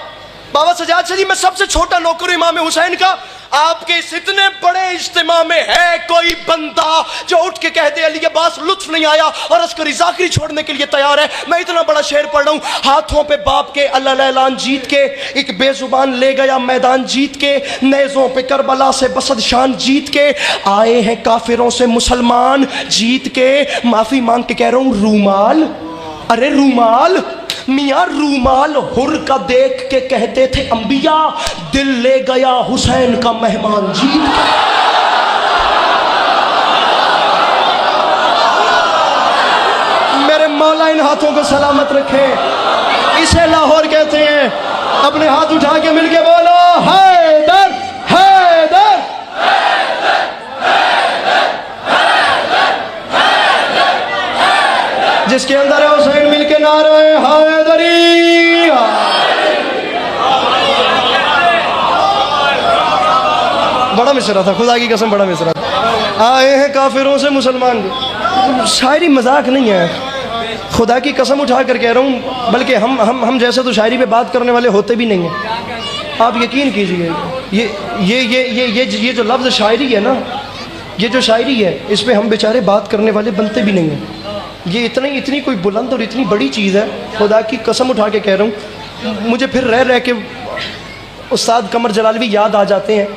बाबा सजाद से जी, मैं सबसे छोटा नौकर इमाम हुसैन का। आपके इस इतने बड़े इज्तिमा में है कोई बंदा जो उठ के कहते अली अब्बास लुत्फ नहीं आया और अस्करी जाकिरी छोड़ने के लिए तैयार है। मैं इतना बड़ा शेर पढ़ रहा हूं, हाथों पे बाप के अल्लाह लैलान जीत के, एक बेजुबान ले गया मैदान जीत के, नेज़ों पे करबला से बसद शान जीत के, आए हैं काफिरों से मुसलमान जीत के। माफी मांग के कह रहा हूं रूमाल, अरे रूमाल, मियाँ रूमाल हुर का देख के कहते थे अंबिया, दिल ले गया हुसैन का मेहमान जीत के। मेरे मौला इन हाथों को सलामत रखे। इसे लाहौर कहते हैं। अपने हाथ उठा के मिलके बोलो हैदर हैदर। जिसके अंदर है हुसैन मिलके नारे हैदरी। बड़ा मिसरा था, खुदा की कसम बड़ा मिसरा था। आए हैं काफिरों से मुसलमान। शायरी मजाक नहीं है, खुदा की कसम उठा कर कह रहा हूँ। बल्कि हम जैसे तो शायरी पे बात करने वाले होते भी नहीं हैं। आप यकीन कीजिए, ये जो लफ्ज़ शायरी है ना, ये जो शायरी है, इस पे हम बेचारे बात करने वाले बनते भी नहीं हैं। ये इतनी कोई बुलंद और इतनी बड़ी चीज़ है, खुदा की कसम उठा के कह रहा हूँ। मुझे फिर रह के उस्ताद कमर जलालवी याद आ जाते हैं।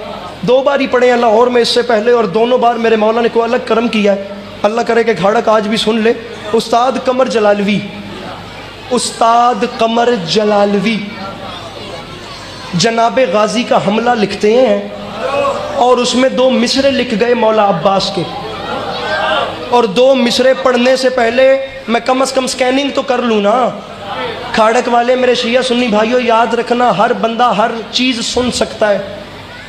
2 बार ही पढ़े हैं लाहौर में इससे पहले, और दोनों बार मेरे मौला ने कोई अलग करम किया है। अल्लाह करे कि खाड़क आज भी सुन ले। उस्ताद कमर जलालवी, उस्ताद कमर जलालवी जनाब गाजी का हमला लिखते हैं, और उसमें 2 मिसरे लिख गए मौला अब्बास के। और 2 मिसरे पढ़ने से पहले मैं कम से कम स्कैनिंग तो कर लूँ ना। खाड़क वाले मेरे शिया सुन्नी भाइयों, याद रखना, हर बंदा हर चीज़ सुन सकता है,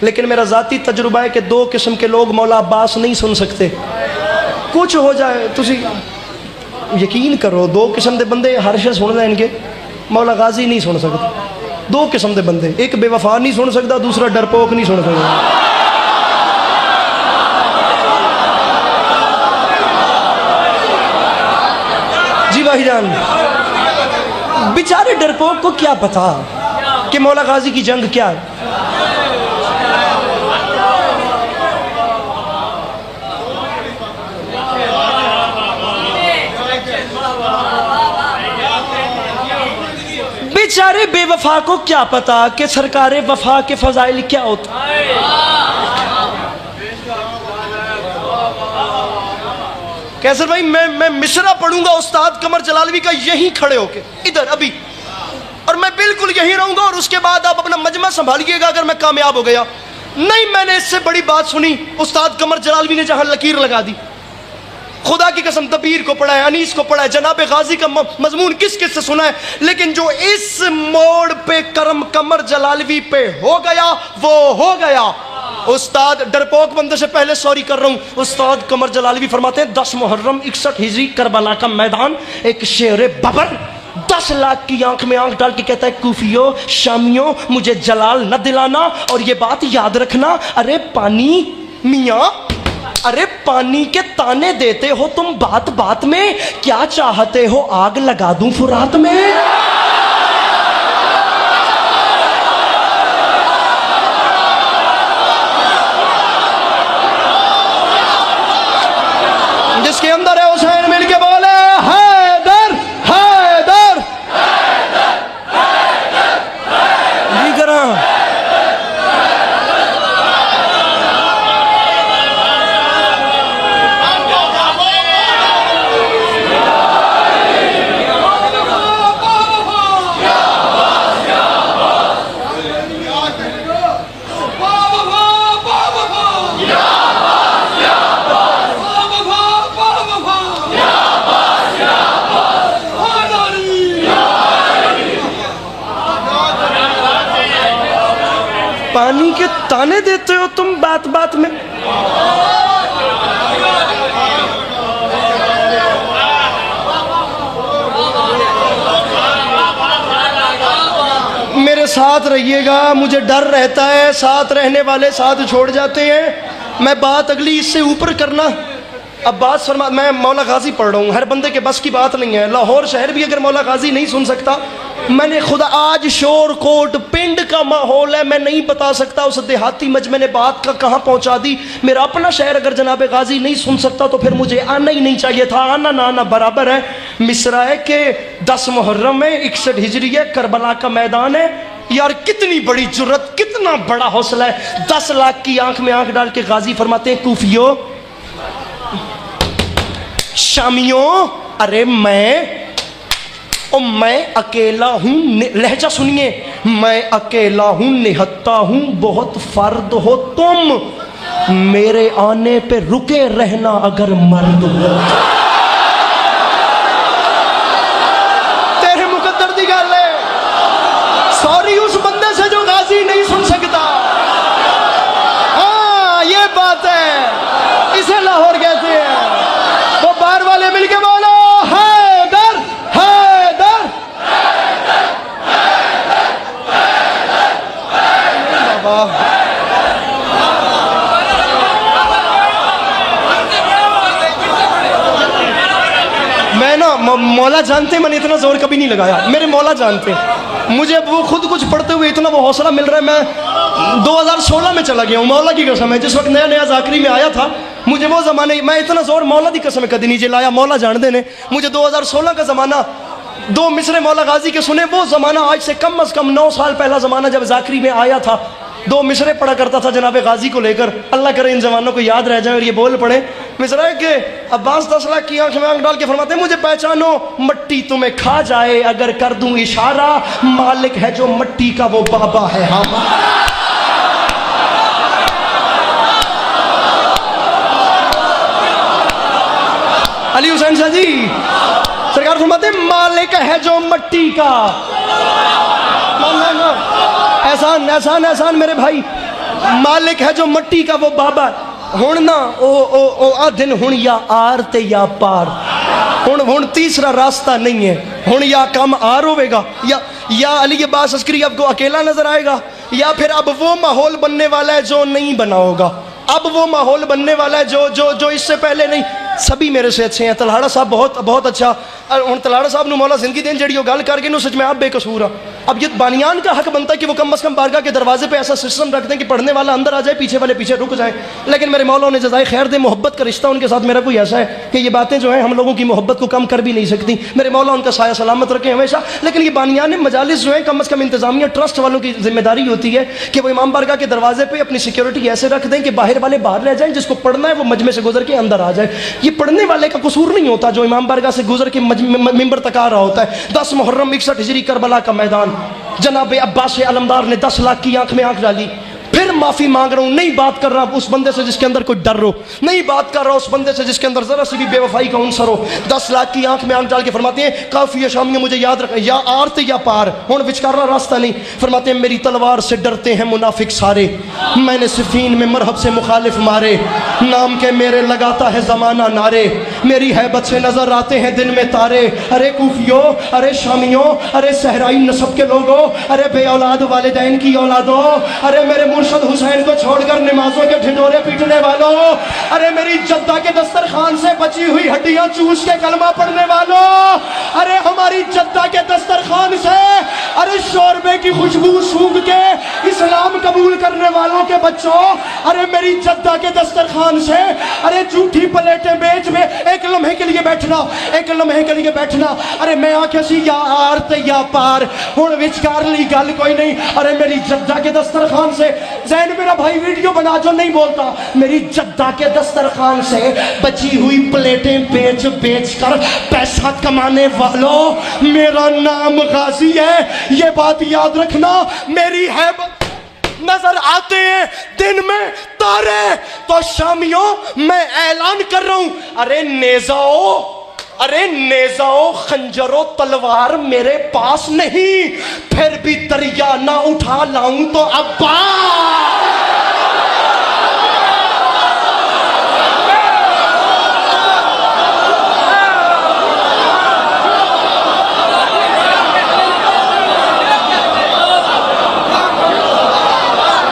लेकिन मेरा ज़ाती तजुर्बा है कि 2 किस्म के लोग मौला अब्बास नहीं सुन सकते। कुछ हो जाए तुसी यकीन करो, 2 किस्म के बंदे हर शे सुन इनके, मौला गाजी नहीं सुन सकते। 2 किस्म के बंदे, एक बेवफा नहीं सुन सकता, दूसरा डरपोक नहीं सुन सकता। जी भाईजान, बेचारे डरपोक को क्या पता कि मौला गाजी की जंग क्या है। बेचारे बेवफा को क्या पता कि सरकारे वफा के फजाइल क्या होता। कैसर भाई, मैं मिसरा पढ़ूंगा उस्ताद कमर जलालवी का यहीं खड़े होके इधर अभी, और मैं बिल्कुल यहीं रहूंगा, और उसके बाद आप अपना मजमा संभालिएगा अगर मैं कामयाब हो गया। नहीं, मैंने इससे बड़ी बात सुनी उस्ताद कमर जलालवी ने जहां लकीर लगा दी। खुदा की कसम, दबीर को पढ़ा है, अनीस को पढ़ा है, जनाब गाजी का मजमून किस किस से सुना है, लेकिन जो इस मोड़ पे करम कमर जलालवी पे हो गया वो हो गया। उस्ताद, डरपोक बंदे से पहले सॉरी कर रहा हूँ, उस्ताद कमर जलालवी फरमाते हैं 10 मुहर्रम 61 हिजरी करबला का मैदान, एक शेर बबर 10 लाख की आंख में आंख डाल के कहता है कूफियों शामियों मुझे जलाल न दिलाना, और ये बात याद रखना। अरे पानी मियाँ, अरे पानी के ताने देते हो तुम बात बात में, क्या चाहते हो आग लगा दूं फुरात में? जिसके अंदर है हुसैन मिल के बोले हैदर हैदर नहीं करा। पानी के ताने देते हो तुम बात बात में। मेरे साथ रहिएगा, मुझे डर रहता है, साथ रहने वाले साथ छोड़ जाते हैं। मैं बात अगली इससे ऊपर करना। अब बात फरमा, मैं मौला गाजी पढ़ रहा हूँ, हर बंदे के बस की बात नहीं है। लाहौर शहर भी अगर मौला गाजी नहीं सुन सकता, मैंने खुदा आज शोर कोट पिंड का माहौल है, मैं नहीं बता सकता उस देहाती मजमे ने बात का कहाँ पहुँचा दी। मेरा अपना शहर अगर जनाब गाजी नहीं सुन सकता तो फिर मुझे आना ही नहीं चाहिए था। आना ना आना बराबर है। मिसरा है कि 10 मुहर्रम है, 61 हिजरी है, करबला का मैदान है। यार कितनी बड़ी जुर्रत, कितना बड़ा हौसला है। 10 लाख की आंख में आंख डाल के गाजी फरमाते हैं कूफियों शामियों, अरे मैं अकेला हूँ। लहजा सुनिए, मैं अकेला हूँ, निहत्ता हूँ, बहुत फर्द हो तुम, मेरे आने पे रुके रहना अगर मर्द हो। तेरे मुकद्दर दी गल है। सॉरी उस बंदे से जो गाजी नहीं सुन सकता। हाँ ये बात है, इसे लाहौर कहते हैं। वो बार वाले मिलके बोलो हैदर हैदर बाबा। मैं ना मौला जानते, मैंने इतना जोर कभी नहीं लगाया। मेरे मौला जानते, मुझे वो खुद कुछ पढ़ते हुए इतना वो हौसला मिल रहा है। मैं 2016 में चला गया हूँ, मौला की कसम है। जिस वक्त नया नया जाकरी में आया था, मुझे वो ज़माने, मैं इतना जोर मौला की कसम कभी नहीं लाया। मौला जान देने मुझे 2016 का ज़माना, 2 मिसरे मौला गाजी के सुने। वो ज़माना आज से कम अज़ कम 9 साल पहला ज़माना जब जाकरी में आया था। 2 मिसरे पढ़ा करता था जनाब गाजी को लेकर। अल्लाह करे इन जवानों को याद रह जाए और ये बोल पड़े। मिसरा है कि अब्बास 10 लाख की आंख में आंख डाल के फरमाते हैं मुझे पहचानो, मट्टी तुम्हें खा जाए अगर कर दूं इशारा, मालिक है जो मट्टी का वो बाबा है हमारा। अली हुसैन शाह जी सरकार फरमाते मालिक है जो मट्टी का। एहसान एहसान एहसान मेरे भाई, मालिक है जो मट्टी का वो बाबा। हुण ना ओ आ दिन हुण या आर ते या पार, हुण तीसरा रास्ता नहीं है। हुण या कम आर होगा या अली अब्बास अस्करी आपको अकेला नजर आएगा, या फिर अब वो माहौल बनने वाला है जो नहीं बना होगा। अब वो माहौल बनने वाला है जो जो जो इससे पहले नहीं। सभी मेरे से अच्छे हैं। तलहाड़ा साहब बहुत बहुत अच्छा। हूँ तलहाड़ा साहब ने मौला जिंदगी देन जी गल करके नु सच में आप बेकसूर हाँ। अब ये बानियान का हक बनता है कि वो कम अज़ कम बारगाह के दरवाजे पे ऐसा सिस्टम रख दें कि पढ़ने वाला अंदर आ जाए, पीछे वाले पीछे रुक जाए। लेकिन मेरे मौला ने जज़ाए खैर दे, मोहब्बत का रिश्ता उनके साथ मेरा कोई ऐसा है कि ये बातें जो है हम लोगों की मोहब्बत को कम कर भी नहीं सकती। मेरे मौला उनका साया सलामत रखे हमेशा। लेकिन ये बानियान मजालिस जो है कम अज़ कम इंतजामिया ट्रस्ट वालों की जिम्मेदारी होती है कि वो इमाम बारगाह के दरवाजे पर अपनी सिक्योरिटी ऐसे रख दें कि बाहर वाले बाहर रह जाए, जिसको पढ़ना है वो मजमे से गुजर के अंदर आ जाए। ये पढ़ने वाले का कसूर नहीं होता जो इमाम बारगाह से गुजर के मिंबर तक आ रहा होता है। 10 मुहर्रम 61 हिजरी करबला का मैदान, जनाब अब्बास अलमदार ने 10 लाख की आंख में आंख डाली। फिर माफ़ी मांग रहा हूँ। नहीं बात कर रहा उस बंदे से जिसके अंदर कोई डर हो, नहीं बात कर रहा उस बंदे से जिसके अंदर ज़रा सी भी बेवफाई का अंसर हो। 10 लाख की आंख में आंख डाल के फरमाते हैं काफ़ी शामियों मुझे याद रख, या आरत या पार हुण विचकारा रास्ता नहीं। फरमाते हैं मेरी तलवार से डरते हैं मुनाफिक सारे, मैंने सिफीन में मरहब से मुखालिफ मारे, नाम के मेरे लगाता है ज़माना नारे, मेरी हैबत से नज़र आते हैं दिन में तारे। अरे कूफियों, अरे शामियों, अरे सहराई नस्ब के लोगों, अरे बे औलाद वालिदैन की औलादों, अरे मेरे मुर्शद हुसैन को छोड़कर नमाजों के ढिंढोरे पीटने वालों, अरे मेरी जद्दा के दस्तरखान से बची हुई हड्डियां चूस के कलमा पढ़ने वालों, अरे हमारी जद्दा के दस्तरखान से अरे शोरबे की खुशबू सूंघ के इस्लाम कबूल करने वालों के बच्चों, अरे मेरी जद्दा के दस्तरखान से अरे झूठी प्लेटें बेच में एक लम्हे के लिए बैठना, एक लम्हे के लिए बैठना। अरे मैं आखे सी या आर ते या पार, हुण विचकार ली गल कोई नहीं। अरे मेरी जद्दा के दस्तरखान से, जैन मेरा भाई वीडियो बना जो नहीं बोलता, मेरी जद्दा के दस्तरखान से बची हुई प्लेटें बेच बेच कर पैसा कमाने वालों, मेरा नाम गाजी है, ये बात याद रखना। मेरी हैबत नजर आते हैं दिन में तारे, तो शामियों मैं ऐलान कर रहा हूं, अरे नेजाओ, अरे नेजाओ खंजरो तलवार मेरे पास नहीं, फिर भी दरिया ना उठा लाऊं तो अब्बा।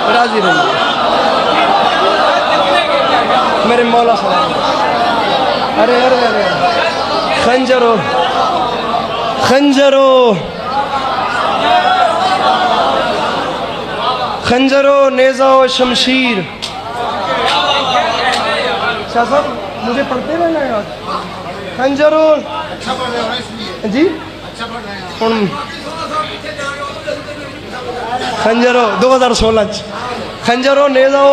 राजी रहिए मेरे मौला सलाम। अरे अरे अरे खंजरो, खंजरो, खंजरो, नेज़ा शमशीर। शाह साहब मुझे पढ़ते रहना है यार। खंजरो जी, खंजरो 2016 खंजरो नेज़ाओ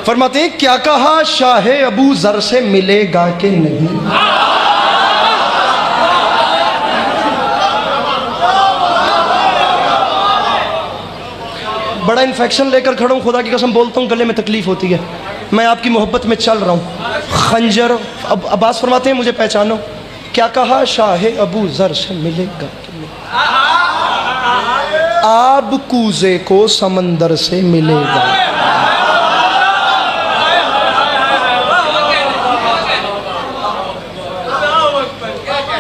फरमाते हैं क्या कहा शाह अबू जर से मिलेगा कि नहीं। बड़ा इन्फेक्शन लेकर खड़ा हूँ, खुदा की कसम बोलता हूँ, गले में तकलीफ होती है, मैं आपकी मोहब्बत में चल रहा हूँ। खंजर अब अब्बास फरमाते हैं मुझे पहचानो, क्या कहा शाह अबू जर से मिलेगा कि नहीं। आब कूजे को समंदर से मिलेगा।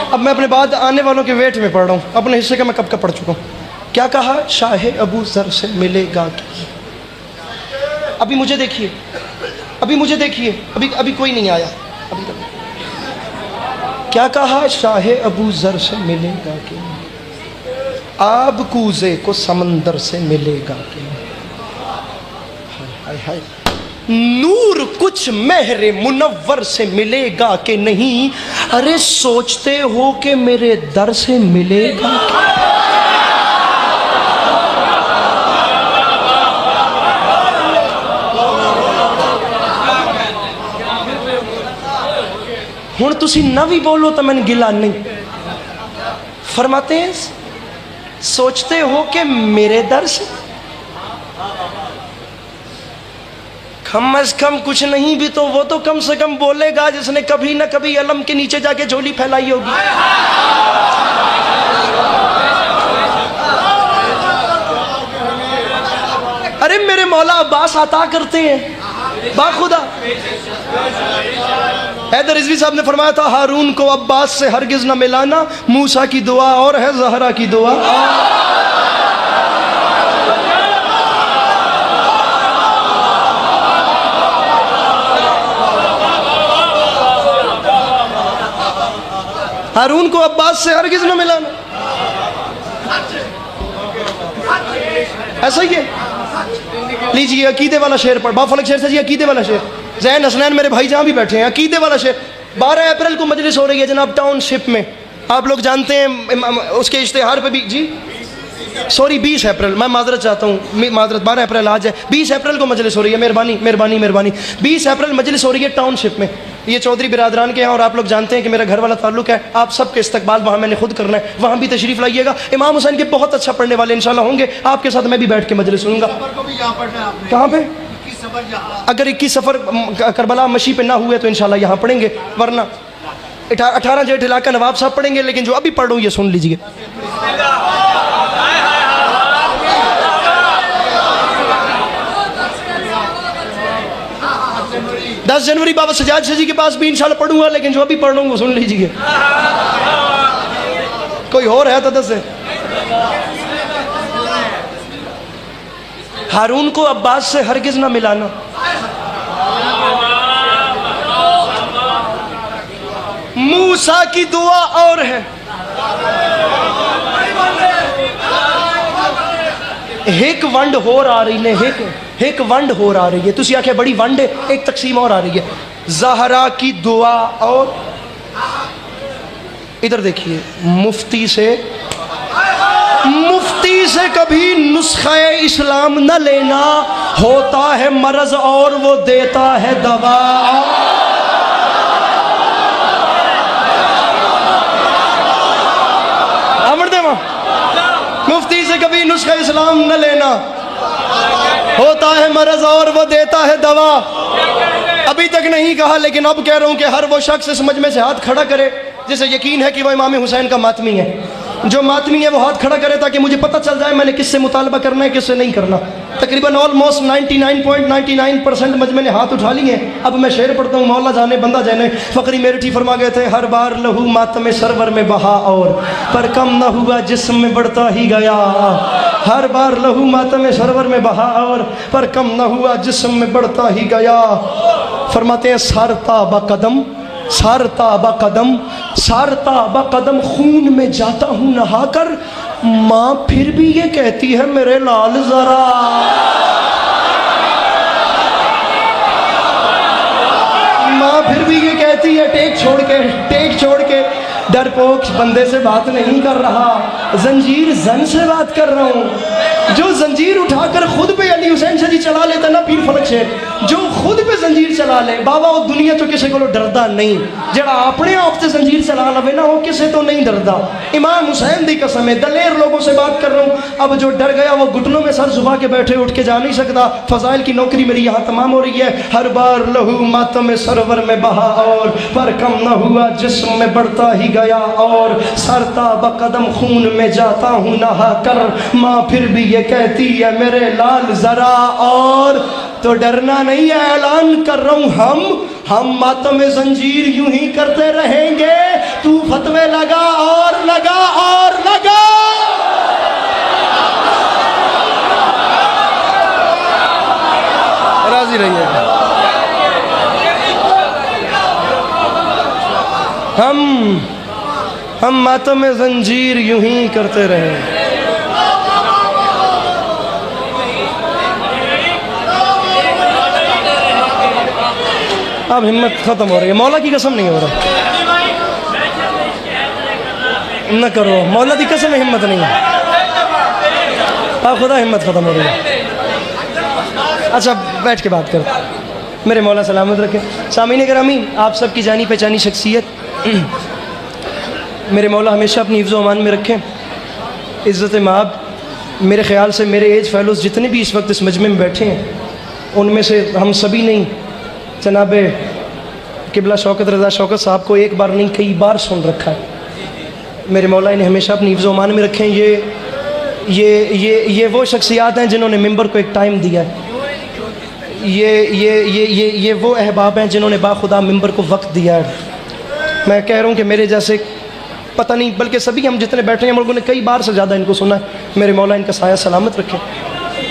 अब मैं अपने बाद आने वालों के वेट में पढ़ रहा हूँ, अपने हिस्से का मैं कब का पढ़ चुका हूँ। क्या कहा शाह अबू जर से मिलेगा कि। अभी मुझे देखिए, अभी मुझे देखिए, अभी अभी कोई नहीं आया अभी तक। क्या कहा शाह अबू जर से मिलेगा कि, आब कूजे को समंदर से मिलेगा कि। हाय हाय, नूर कुछ महरे मुनव्वर से मिलेगा कि नहीं। अरे सोचते हो कि मेरे दर से मिलेगा। हुण तुसी ना भी बोलो तो मैंने गिला नहीं। फरमाते हैं सोचते हो कि मेरे दर से, कम अज कम कुछ नहीं भी तो वो तो कम से कम बोलेगा जिसने कभी ना कभी अलम के नीचे जाके झोली फैलाई होगी। अरे मेरे मौला अब्बास अता करते हैं बाखुदा। हैदर रिजवी साहब ने फरमाया था हारून को अब्बास से हरगिज न मिलाना, मूसा की दुआ और है जहरा की दुआ। हारून को अब्बास से हरगिज न मिलाना, ऐसा ही है। लीजिए अकीदे वाला शेर पढ़, बाफलक शेर से जी अकीदे वाला शेर। जैन हसनैन मेरे भाई जहाँ भी बैठे हैं, अकीदे वाला शेर। 12 अप्रैल को मजलिस हो रही है जनाब टाउनशिप में, आप लोग जानते हैं। उसके इश्तेहार पे भी जी सॉरी 20 अप्रैल, मैं माजरत चाहता हूँ, माजरत 12 अप्रैल आज है, 20 अप्रैल को मजलिस हो रही है। मेहरबानी मेहरबानी मेहरबानी। 20 अप्रैल मजलिस हो रही है टाउनशिप में। ये चौधरी बिरादरान के हैं और आप लोग जानते हैं कि मेरा घर वाला ताल्लुक है। आप सबके इस्तकबाल वहाँ मैंने खुद करना है, वहाँ भी तशरीफ़ लाइएगा। इमाम हुसैन के बहुत अच्छा पढ़ने वाले इंशाल्लाह होंगे, आपके साथ मैं भी बैठ के मजलिस सुनूंगा। कहाँ पे? अगर 21 सफ़र करबला मशी पे ना हुए तो इंशाल्लाह यहाँ पढ़ेंगे, वरना 18 जेठ इलाका नवाब साहब पढ़ेंगे। लेकिन जो अभी पढ़ रहा हूँ ये सुन लीजिए। 10 जनवरी बाबा सजाद शाह जी के पास भी इंशाल्लाह पढ़ूंगा, लेकिन जो अभी पढ़ रहा हूँ वो सुन लीजिए। कोई और है तो दस है। हारून को अब्बास से हरगिज ना मिलाना। मूसा की दुआ और है। एक वंड होर आ रही ने, एक वंड होर आ रही है। तुसी आखे बड़ी वंड है, एक तकसीम और आ रही है। ज़हरा की दुआ और इधर देखिए, मुफ्ती से कभी नुस्खे इस्लाम न लेना, होता है मरज और वो देता है दवा। मुफ्ती से कभी नुस्खा इस्लाम न लेना, होता है मरज और वो देता है दवा। अभी तक नहीं कहा, लेकिन अब कह रहा हूं कि हर वो शख्स इस मजमे से हाथ खड़ा करे जिसे यकीन है कि वह इमाम हुसैन का मातमी है। जो मातमी है वो हाथ खड़ा करे ताकि मुझे पता चल जाए मैंने किससे मुतालबा करना है, किससे नहीं करना। तकरीबन ऑलमोस्ट 99.99% मजमे ने हाथ उठा लिए। अब मैं शेर पढ़ता हूँ। मौला जाने बंदा जाने, फ़करी मेरठी फरमा गए थे, हर बार लहू मातम सरवर में बहा और पर कम न हुआ जिस्म में बढ़ता ही गया। हर बार लहू मातम सरवर में बहा और पर कम न हुआ जिस्म में बढ़ता ही गया। फरमाते हैं सारता बकदम, सारता बकदम, सारता बकदम, खून में जाता हूँ नहाकर, माँ फिर भी ये कहती है मेरे लाल जरा। माँ फिर भी ये कहती है टेक छोड़ के डरपोक बंदे से बात नहीं कर रहा, जंजीर जन से बात कर रहा हूँ। जो जंजीर उठाकर खुद पे अली हुसैन शाह जी चला लेता ना, पीर फलक से जो खुद पे जंजीर चला ले, बाबा वो दुनिया तो किसी को डरदा नहीं। जड़ा अपने आप से जंजीर चला लवे ना, वो किसी तो नहीं डरदा। इमाम हुसैन दी कसम है, दलेर लोगों से बात कर रहा हूँ। अब जो डर गया वो घुटनों में सर झुका के बैठे, उठ के जा नहीं सकता। फजाइल की नौकरी मेरी यहाँ तमाम हो रही है। हर बार लहू मातम सरवर में बहा और पर कम न हुआ जिस्म में बढ़ता ही गया। और सरता बकदम, खून में जाता हूँ नहा कर, माँ फिर भी ये कहती है मेरे लाल जरा। और तो डरना नहीं है, ऐलान कर रहा हूँ, हम मातम जंजीर यूं ही करते रहेंगे। तू फतवे लगा और लगा और लगा। राजी रहिए। हम मातम जंजीर यूं ही करते रहे। अब हिम्मत खत्म हो रही है, मौला की कसम नहीं हो रहा। न करो, मौला की कसम हिम्मत नहीं है। अब खुदा हिम्मत खत्म हो रही है। अच्छा बैठ के बात करो। मेरे मौला सलामत रखे। सामीन गिरामी, आप सबकी जानी पहचानी शख्सियत मेरे मौला हमेशा अपनी हिफ्ज़ अमान में रखें। इज़्ज़त माब, मेरे ख़्याल से मेरे एज फेलोज़ जितने भी इस वक्त इस मजमे में बैठे हैं, उनमें से हम सभी नहीं जनाब किबला शौकत रज़ा शौकत साहब को एक बार नहीं कई बार सुन रखा है। मेरे मौला इन्हें हमेशा अपनी हिफ्ज़ अमान में रखें। ये वो शख्सियात हैं जिन्होंने मिंबर को एक टाइम दिया है। ये वो अहबाब हैं जिन्होंने बाखुदा मिंबर को वक्त दिया है। मैं कह रहा हूँ कि मेरे जैसे पता नहीं, बल्कि सभी हम जितने बैठे हैं, हम लोगों ने कई बार से ज़्यादा इनको सुना है। मेरे मौला इनका साया सलामत रखे।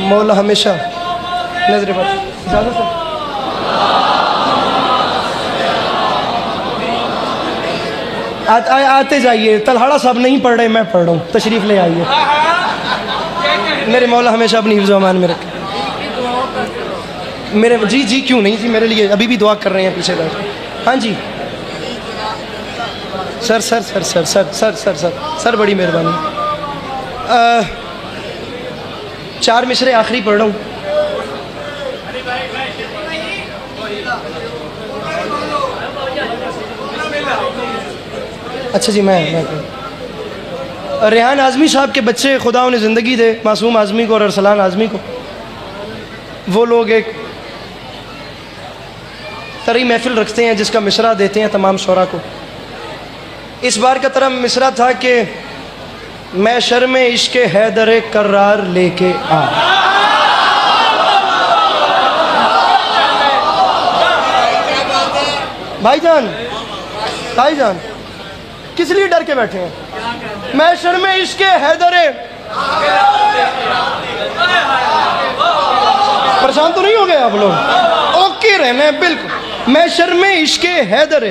मौला हमेशा नजर पर ज़्यादा से आते जाइए। तलहाड़ा साहब नहीं पढ़ रहे, मैं पढ़ रहा हूँ, तशरीफ़ ले आइए। मेरे मौला हमेशा अपनी हिफ्ज़ अमान में रखे। मेरे जी क्यों नहीं जी, मेरे लिए अभी भी दुआ कर रहे हैं पीछे बैठ। हाँ जी sir sir sir sir sir sir sir sir sir बड़ी मेहरबानी। 4 मिसरे आखिरी पढ़ रहा हूँ। अच्छा जी, मैं रेहान आज़मी साहब के बच्चे, खुदा उन्हें ज़िंदगी दे, मासूम आज़मी को और अरसलान आज़मी को, वो लोग एक तरी महफिल रखते हैं जिसका मिसरा देते हैं तमाम शोरा को। इस बार का तरह मिसरा था कि मैं शर्म इश्क हैदर करार लेके आ। भाईजान किस लिए डर के बैठे हैं? मैं शर्म इश्क हैदर, परेशान तो नहीं हो गए आप लोग? ओके रहना है बिल्कुल। मैं शर्म इश्क हैदर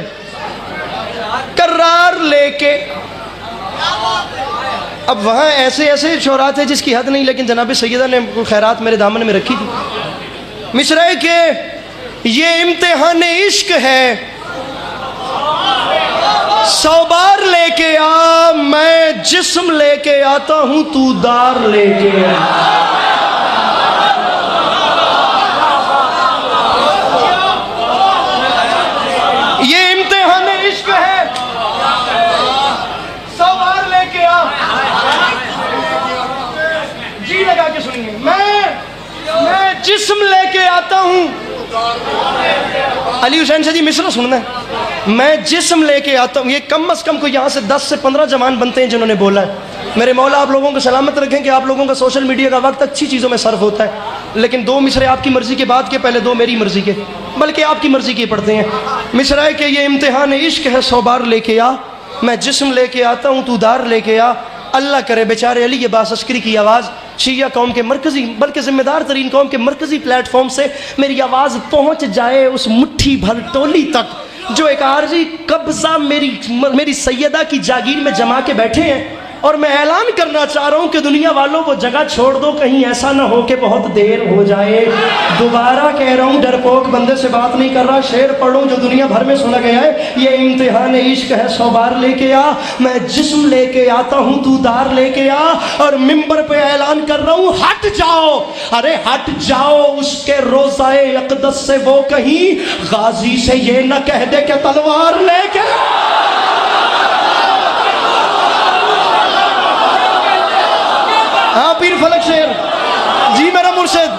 करार लेके, अब वहाँ ऐसे ऐसे शोरा थे जिसकी हद नहीं, लेकिन जनाब सैयदा ने खैरात मेरे दामन में रखी थी। मिसरे के ये इम्तिहान इश्क है, 100 बार लेके आ, मैं जिस्म लेके आता हूँ, तू दार लेके आ। ये इम्तिहान इश्क है, 100 बार लेके आ। जी लगा के सुनिए, मैं जिस्म लेके आता हूँ। अली हुसैन से जी मिसरा सुनना है। मैं जिस्म लेके आता हूँ, ये कम से कम को यहाँ से 10 से 15 जवान बनते हैं जिन्होंने बोला है। मेरे मौला आप लोगों को सलामत रखें कि आप लोगों का सोशल मीडिया का वक्त अच्छी चीज़ों में सर्फ होता है, लेकिन 2 मिसरे आपकी मर्ज़ी के बाद के, पहले 2 मेरी मर्ज़ी के, बल्कि आपकी मर्ज़ी के पढ़ते हैं। मिसरा है कि ये इम्तिहान इश्क है, 100 बार लेके आ, मैं जिस्म लेके आता हूँ, तू दार लेके आ। अल्लाह करे बेचारे अली ये बासस्करी की आवाज़ शिया कौम के मरकज़ी, बल्कि ज़िम्मेदार तरीन कौम के मरकज़ी प्लेटफॉर्म से मेरी आवाज़ पहुँच जाए उस मुट्ठी भर टोली तक जो एक आर्जी कब्ज़ा मेरी सैयदा की जागीर में जमा के बैठे हैं। और मैं ऐलान करना चाह रहा हूँ कि दुनिया वालों को जगह छोड़ दो, कहीं ऐसा ना हो कि बहुत देर हो जाए। दोबारा कह रहा हूँ, डरपोक बंदे से बात नहीं कर रहा, शेर पढ़ूँ जो दुनिया भर में सुना गया है। ये इम्तिहान इश्क है, 100 बार लेके आ, मैं जिस्म लेके आता हूँ, तू दार लेके आ। और मिंबर पे ऐलान कर रहा हूँ, हट जाओ, अरे हट जाओ उसके रोज़ाए अक़दस से, वो कहीं गाजी से ये न कह दे कि तलवार लेके। हाँ पीर फलक शेर जी, मेरा मुर्शिद,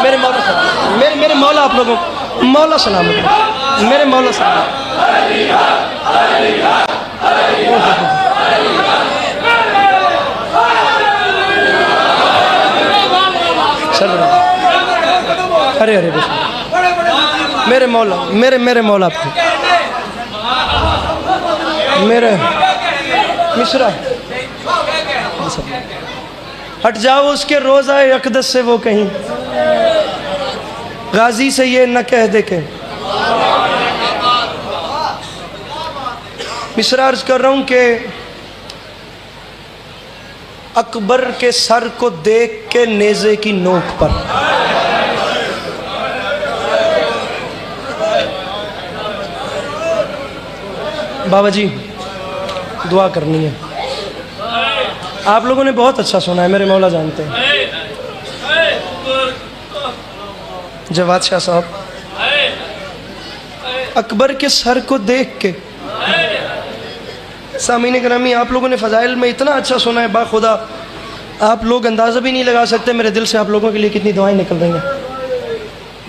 मेरे मौला, मेरे मौला आप लोगों मौला सलाम, मेरे मौला सलाम। अरे अरे मेरे मौला, मेरे मौला आपको, मेरे मिश्रा, हट जाओ उसके रोज़ाए अक़दस से, वो कहीं गाजी से ये न कह दे के। मिश्रा अर्ज कर रहा हूँ कि अकबर के सर को देख के नेज़े की नोक पर, बाबा जी दुआ करनी है। आप लोगों ने बहुत अच्छा सुना है, मेरे मौला जानते हैं। जवाद शाह साहब, अकबर के सर को देख के, सामीन करामी आप लोगों ने फ़ज़ाइल में इतना अच्छा सुना है, बाखुदा आप लोग अंदाज़ा भी नहीं लगा सकते मेरे दिल से आप लोगों के लिए कितनी दुआएं निकल रही हैं।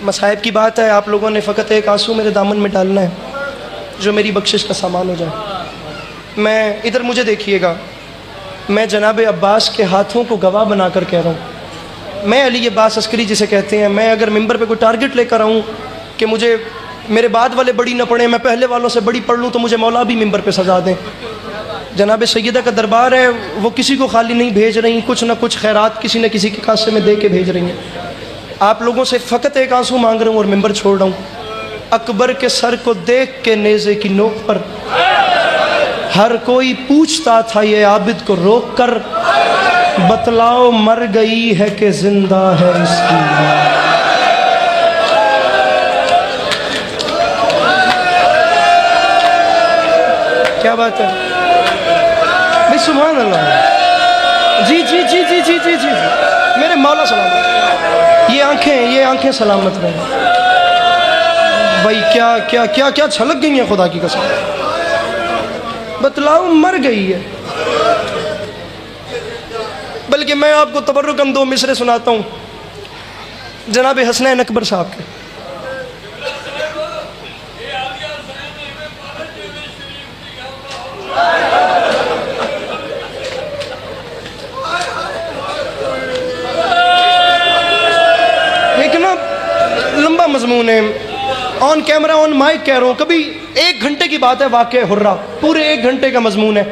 मसाइब की बात है, आप लोगों ने फ़कत एक आंसू मेरे दामन में डालना है जो मेरी बख्शिश का सामान हो जाए। मैं इधर मुझे देखिएगा, मैं जनाब अब्बास के हाथों को गवाह बनाकर कह रहा हूँ। मैं अली अब्बास अस्करी जिसे कहते हैं, मैं अगर मिंबर पे कोई टारगेट लेकर आऊँ कि मुझे मेरे बाद वाले बड़ी न पढ़ें, मैं पहले वालों से बड़ी पढ़ लूँ, तो मुझे मौला भी मिंबर पे सजा दें। जनाब सैयदा का दरबार है, वो किसी को खाली नहीं भेज रही, कुछ ना कुछ खैरात किसी न किसी के कासे में दे के भेज रही हैं। आप लोगों से फ़कत एक आंसू मांग रहा हूँ और मिंबर छोड़ रहा हूँ। अकबर के सर को देख के नेज़े की नोक पर हर कोई पूछता था ये आबिद को रोक कर, बतलाओ मर गई है कि जिंदा है इसकी। क्या बात है भाई, सुभान अल्लाह। जी जी जी जी जी जी जी, मेरे मौला सलामत, ये आंखें सलामत रहे। भाई क्या क्या क्या क्या छलक गई है खुदा की कसम, बतलाओ मर गई है। बल्कि मैं आपको तबर्रुकन दो मिसरे सुनाता हूँ जनाब हसनैन अकबर साहब के। एक ना लंबा मजमून है, ऑन कैमरा ऑन माइक कह रहा हूँ। कभी 1 घंटे की बात है, वाक़या हुर्रा पूरे 1 घंटे का मजमून है।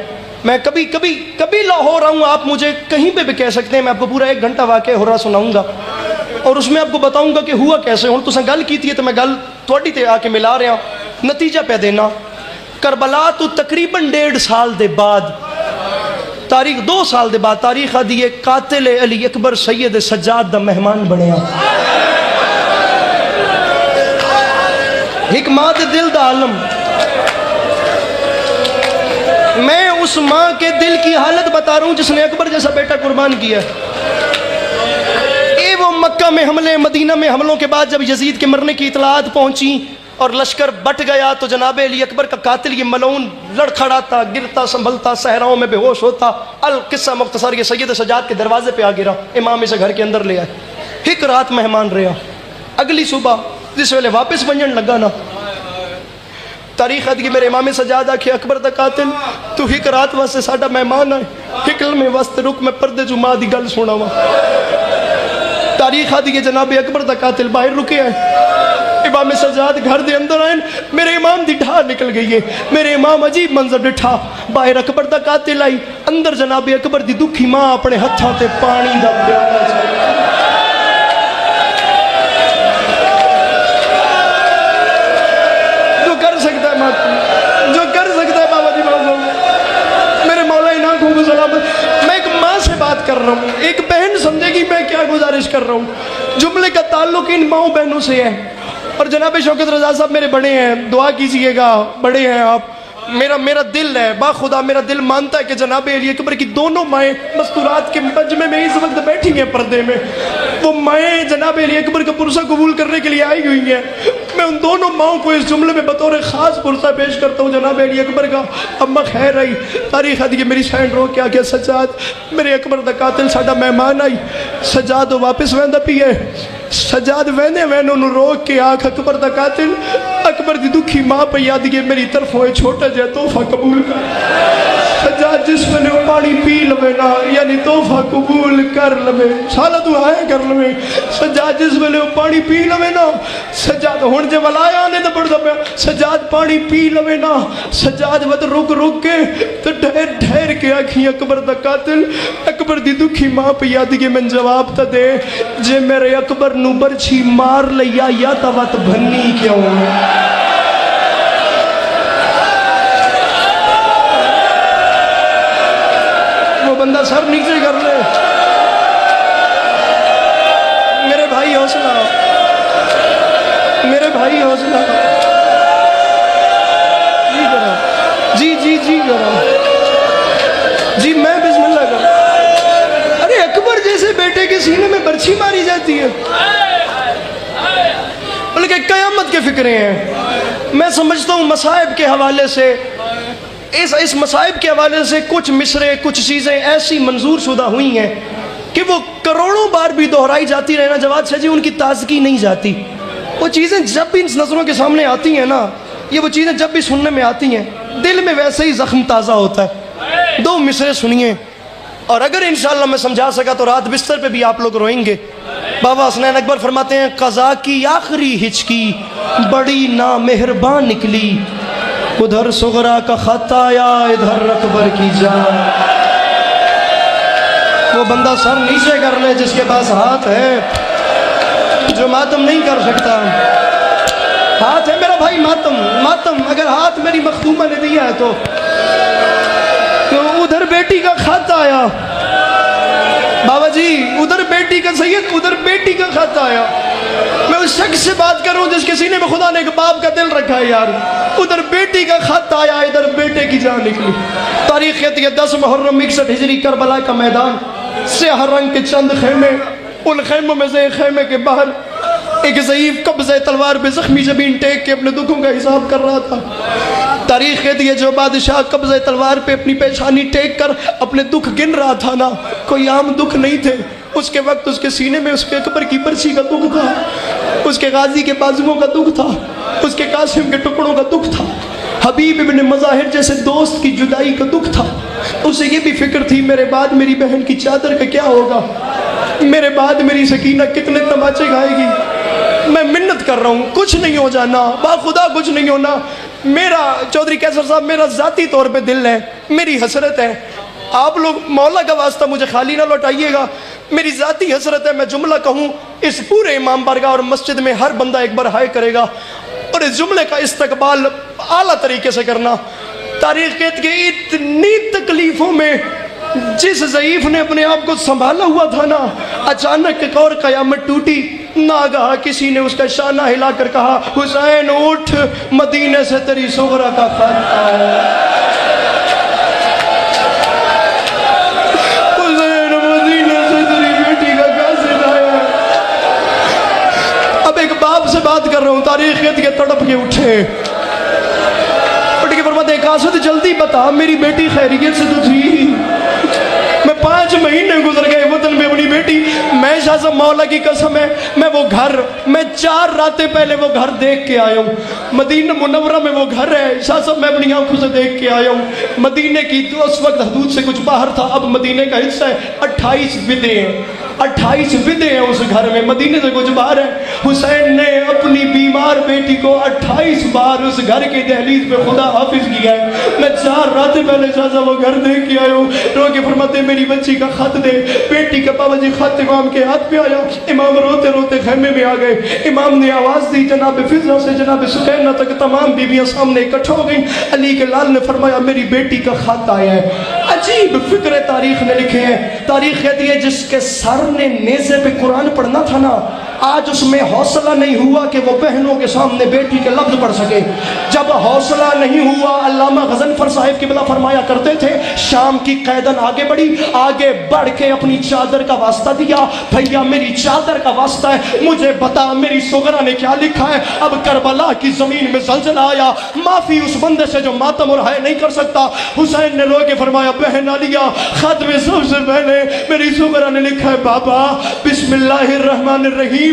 मैं कभी कभी कभी लाहौर आऊँ, आप मुझे कहीं पे भी कह सकते हैं, मैं आपको पूरा 1 घंटा वाक़या हुर्रा सुनाऊंगा और उसमें आपको बताऊंगा कि हुआ कैसे। हुण तुसां गल कीती है तो मैं गल तुहाडी ते आके मिला रहा, नतीजा पै देना। करबला तो तकरीबन 1.5 साल दे बाद, तारीख 2 साल दे बाद, तारीख आदि है कातिल अली अकबर सैयद सज्जाद दा मेहमान बनया। एक माँ दे दिल दा आलम, मैं उस माँ के दिल की हालत बता रहा हूँ जिसने अकबर जैसा बेटा कुर्बान किया। ये वो मक्का में हमले, मदीना में हमलों के बाद जब यजीद के मरने की इतलात पहुंची और लश्कर बट गया तो जनाब अली अकबर का कातिल ये मलऊन लड़खड़ाता, गिरता, संभलता, सहराओं में बेहोश होता। अल किस्सा मुख्तसर, ये सैयद सज्जाद के दरवाजे पे आ गिरा, इमाम इसे घर के अंदर ले आए। 1 रात मेहमान रहा। अगली सुबह जिस वेले वापस वंजन लगा ना, तारीख अदगी मेरे इमाम सज्जाद आखे अकबर दा कातिल तू 1 रात वास्ते साडा मेहमान है, 1 लम्हे वास्ते रुक, मैं पर्दे चू मां दी गल सुनावा। तारीख आदि जनाब अकबर दा कातिल बाहर रुके है, इमाम सज्जाद घर दे अंदर आए, मेरे इमाम दी ढा निकल गई है। मेरे इमाम अजीब मंजर डिठा, बाहर अकबर दा कातिल आई, अंदर जनाब अकबर दी दुखी मां अपने हत्थां ते पानी दा प्याला जो कर सकता है बाबा जी बाबा, मेरे मौला इनाम को सलामत। मैं एक माँ से बात कर रहा हूँ, एक बहन समझेगी मैं क्या गुजारिश कर रहा हूँ। जुमले का ताल्लुक इन माओ बहनों से है। और जनाब शौकत रजा साहब मेरे बड़े हैं, दुआ कीजिएगा, बड़े हैं आप। मेरा दिल है, बाखुदा मेरा दिल मानता है कि जनाब अली अकबर की दोनों माएँ मस्तूरात के मजमे में इस वक्त बैठी हैं पर्दे में। वो माएँ जनाब अली अकबर का पुरसा कबूल करने के लिए आई हुई हैं। मैं उन दोनों माओं को इस जुमले में बतौर ख़ास पुरसा पेश करता हूँ जनाब अली अकबर का। अम्मा खैर आई, तारीख आदि मेरी सैन रो के आके सज्जाद मेरे अकबर दा कातिल साडा मेहमान आई। सज्जाद वापस वहदा पी है, सज्जाद वहने वहन उन्होंने रोक के आख अकबर दा कातिल, अकबर दी दुखी माँ पे याद गए मेरी तरफों छोटा जहा तोहफा कबूल कर। सज्जाद जिस वेले पानी पी लवे ना, यानी तोहफा कबूल कर लवे, साला तू आए कर लवे। सज्जाद जिस वेले पानी पी लवे ना, सज्जाद हुण जे वलाया आने तो पड़ता पाया, सज्जाद पानी पी लवे ना, सज्जाद वत रुक रुक के तो ठहर ठहर के आखी अकबर दा कातिल, अकबर दी दुखी माँ पे याद गए मैं जवाब तो दे, जे मेरे अकबर नू बरछी मार लिया या तो वत भन्नी क्यों। बंदा सर नीचे कर ले, मेरे भाई हौसला, मेरे भाई हौसला, जी करो, जी जी जी करो, जी मैं बिस्मिल्लाह करो। अरे अकबर जैसे बेटे के सीने में बर्छी मारी जाती है, बल्कि कयामत के फिक्रे हैं। मैं समझता हूँ मसाइब के हवाले से, इस मसाइब के हवाले से कुछ मिसरे, कुछ चीज़ें ऐसी मंजूर शुदा हुई हैं कि वो करोड़ों बार भी दोहराई जाती रहे ना जवाद शाह जी, उनकी ताजगी नहीं जाती। वो चीज़ें जब भी इन नज़रों के सामने आती हैं ना, ये वो चीज़ें जब भी सुनने में आती हैं, दिल में वैसे ही ज़ख्म ताज़ा होता है। 2 मिसरे सुनिए, और अगर इंशाअल्लाह मैं समझा सका तो रात बिस्तर पे भी आप लोग रोएंगे। बाबा हसनैन अकबर फरमाते हैं, क़ज़ा की आखिरी हिचकी बड़ी ना मेहरबान निकली, उधर सुगरा का खत आया, इधर अकबर की जान। वो बंदा सर नीचे कर ले जिसके पास हाथ है, जो मातम नहीं कर सकता। हाथ है मेरा भाई, मातम मातम, अगर हाथ मेरी मखदूमा ने दिया है तो उधर बेटी का खत आया बाबा जी, उधर बेटी का सैयद, उधर बेटी का खत आया। मैं उस शख्स से बात कर रहा हूँ जिसके सीने में खुदा ने एक बाप का दिल रखा है यार। उधर बेटी का खत आया, इधर बेटे की जान निकली। तारीख कहती है 10 मुहर्रम 61 हिजरी, करबला का मैदान, स्याह रंग के चंद खेमे, उन खेमों में से एक खेमे के बाहर एक ज़ईफ़ कब्ज़े तलवार पे ज़ख्मी ज़मीन टेक के अपने दुखों का हिसाब कर रहा था। तारीख़ कहती है जो बादशाह कब्ज़े तलवार पे अपनी पेशानी टेक कर अपने दुख गिन रहा था ना, कोई आम दुख नहीं थे। उसके वक्त उसके सीने में उसके अकबर की बरसी का दुख था, उसके गाजी के बाजुओं का दुख था, उसके कासिम के टुकड़ों का दुख था, हबीब इब्न मज़ाहिर जैसे दोस्त की जुदाई का दुख था। उसे ये भी फिक्र थी मेरे बाद मेरी बहन की चादर का क्या होगा, मेरे बाद मेरी सकीना कितने तमाचे खाएगी। मैं मिन्नत कर रहा हूँ, कुछ नहीं हो जाना, बाखुदा कुछ नहीं होना। मेरा चौधरी कैसर साहब मेरा ज़ाती तौर पे दिल है, मेरी हसरत है, आप लोग मौला का वास्ता मुझे खाली ना लौटाइएगा। मेरी ज़ाती हसरत है, मैं जुमला कहूँ इस पूरे इमाम बारगाह और मस्जिद में हर बंदा एक बार हाय करेगा और इस जुमले का इस्तकबाल आला तरीके से करना। तारीख़ कहती है इतनी तकलीफ़ों में जिस ज़ईफ़ ने अपने आप को संभाला हुआ था ना, अचानक एक और क़यामत टूटी। नागहा किसी ने उसका शाना हिलाकर कहा, हुसैन उठ, मदीने से तेरी सुगरा का खत आया। हुसैन मदीने से तेरी बेटी का कैसे आया। अब एक बाप से बात कर रहा हूँ, तारीख़ के तड़प के उठे, उठ के फरमाते कासिद जल्दी बता मेरी बेटी खैरियत से तो थी। मैं 5 महीने गुजर गए वतन में अपनी बेटी, मैं शाह साहब मौला की कसम है मैं वो घर, मैं 4 रातें पहले वो घर देख के आया हूँ। मदीना मुनव्वरा में वो घर है शाह साहब, मैं अपनी आंखों से देख के आया हूँ। मदीने की तो उस वक्त हदूद से कुछ बाहर था, अब मदीने का हिस्सा है। 28 विदे हैं, 28 विदे हैं उस घर में, मदीने से कुछ बाहर है। हुसैन ने अपनी बीमार बेटी को 28 बार उस घर के दहलीज पे खुदा हाफिज किया है। मैं 4 रातें पहले शाह साहब वो घर देख के आया हूँ। रो के फरमाते मेरी बच्ची का खत दे। बेटी का बाबा जी खत इमाम के हाथ पे आया, इमाम रोते रोते खैमे में आ गए। इमाम ने आवाज़ दी, जनाब फिजा से जनाब सुकैना तक तमाम बीवियाँ सामने इकट्ठा हो गई। अली के लाल ने फरमाया मेरी बेटी का खत आया है। अजीब फिक्र तारीख ने लिखे हैं। तारीख कहती है जिसके सर ने नेज़े पे कुरान पढ़ना था ना, आज उसमें हौसला नहीं हुआ कि वो बहनों के सामने बेटी के लफ्ज पढ़ सके। जब हौसला नहीं हुआ, अल्लामा गज़नफ़र साहिब की बला फरमाया करते थे, शाम की कैदन आगे बढ़ी, आगे बढ़ के अपनी चादर का वास्ता दिया। भैया मेरी चादर का वास्ता है, मुझे बता मेरी सुगरा ने क्या लिखा है। अब करबला की जमीन में ज़लज़ला आया, माफी उस बंदे से जो मातम और हाय नहीं कर सकता। हुसैन ने रो के फरमाया बहन आलिया, खत में सबसे पहले मेरी सुगरा ने लिखा है बाबा बिस्मिल्लाहिर्रहमानिर्रहीम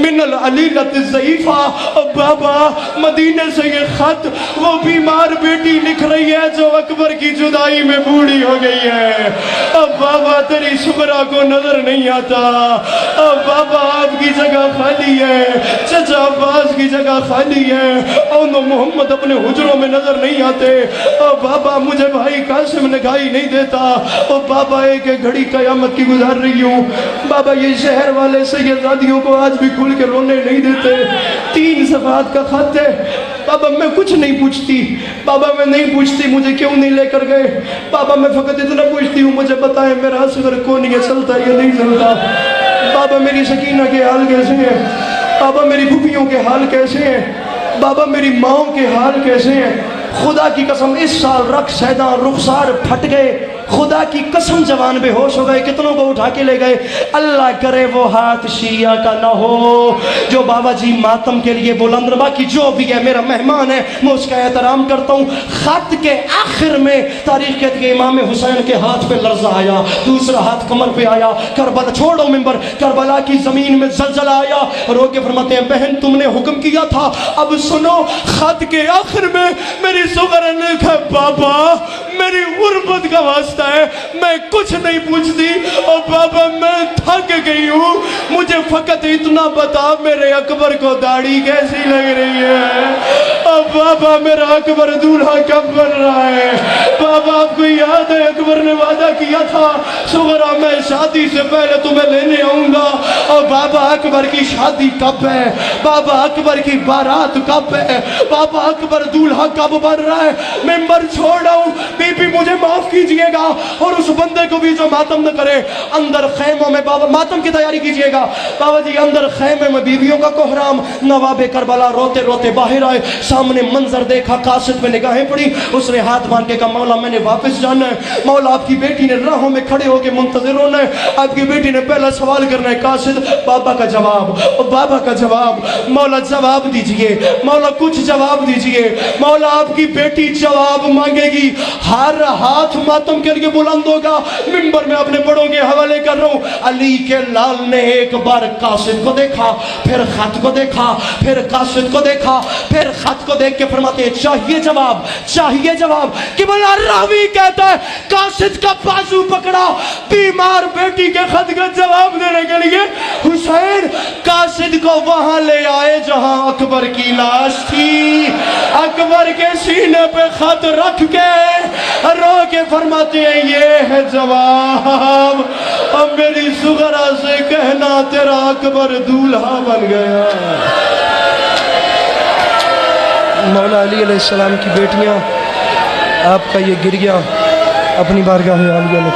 मिनल अलीलत ज़ईफ़ा। और बाबा मदीने से ये खत वो बीमार बेटी लिख रही है जो अकबर की जुदाई में बूढ़ी हो गई है। अब बाबा तेरी सुगरा को नजर नहीं आता, अब बाबा आपकी जगह खाली है, चचा अब्बास की जगह खाली है, और मोहम्मद अपने हुजरों में नजर नहीं आते। और बाबा मुझे भाई कासिम दिखाई नहीं देता। और बाबा एक एक घड़ी कयामत की गुजार रही हूँ। बाबा ये शहर वाले सैयदादियों को आज भी खुल के रोने नहीं देते। 3 सफ़ात का खत है। बाबा मैं कुछ नहीं पूछती, बाबा मैं नहीं पूछती मुझे क्यों नहीं लेकर गए। बाबा मैं फ़कत इतना पूछती हूँ मुझे बताएं मेरा असगर कौन है, चलता या नहीं चलता। बाबा मेरी सकीना के हाल कैसे हैं, बाबा मेरी फूफियों के हाल कैसे हैं, बाबा मेरी माओ के हाल कैसे हैं। खुदा की कसम इस साल रख सैदा रुखसार फट गए, खुदा की कसम जवान बेहोश हो गए, कितनों को उठा के ले गए। अल्लाह करे वो हाथ शिया का ना हो जो बाबा जी मातम के लिए बुलंद। बाकी जो भी है मेरा मेहमान है, मैं उसका एहतराम करता हूँ। खत के आखिर में तारीख कहती है इमाम हुसैन के हाथ पे लर्जा आया, दूसरा हाथ कमर पे आया। करबला छोड़ो मिंबर, करबला की जमीन में जलजला आया। रो के फरमाते हैं बहन तुमने हुक्म किया था, अब सुनो। खत के आखिर में मेरी सुगर ने कहा बाबा मेरी गुर्बत का वास्ता है, मैं कुछ नहीं पूछती। और बाबा मैं थक गई हूँ, मुझे फकत इतना बता मेरे अकबर को दाढ़ी कैसी लग रही है। और बाबा मेरा अकबर दूल्हा कब बन रहा है। बाबा आपको याद है अकबर ने वादा किया था सुगरा मैं शादी से पहले तुम्हें लेने आऊंगा। और बाबा अकबर की शादी कब है, बाबा अकबर की बारात कब है, बाबा अकबर दूल्हा कब बन रहा है। मेंबर छोड़ रहा हूँ, बीबी मुझे माफ कीजिएगा और उस बंदे को भी जो मातम न करे। अंदर खैमों में बाबा मातम की तैयारी कीजिएगा। बाबा जी अंदर खैमे में बीवियों का कोहराम। नवाबे करबला रोते रोते बाहर आए, सामने मंजर देखा, कासिद पे निगाहें पड़ी, उसने हाथ बांध के कहा मौला मैंने वापस जाना है। मौला आपकी बेटी ने राहों में खड़े होकर मुंतजिर होना है, आपकी बेटी ने पहला सवाल करना है। कासिद बाबा का जवाब, बाबा का जवाब। मौला जवाब दीजिए, मौला कुछ जवाब दीजिए। मौला आपकी बेटी जवाब मांगेगी, हर हाथ मातम के लिए बुलंद होगा। मिंबर में अपने बड़ों के हवाले कर रहा हूं। अली के लाल ने एक बार कासिद को देखा, फिर खत को देखा, फिर कासिद को देखा, फिर खत को देख के फरमाते हैं चाहिए जवाब, चाहिए जवाब। कि बोला रावी कहता है कासिद का बाजू पकड़ा बीमार बेटी के खत का जवाब देने के लिए। हुसैन कासिद को वहां ले आए जहां अकबर की लाश थी। अकबर के सीने पे खत रख के रो के फरमाते हैं ये है जवाब। अब मेरी सुगरा से कहना तेरा अकबर दूल्हा बन गया। मौला अली अलैहिस्सलाम की बेटियां, आपका ये गिरिया अपनी बारगाह में आलिया में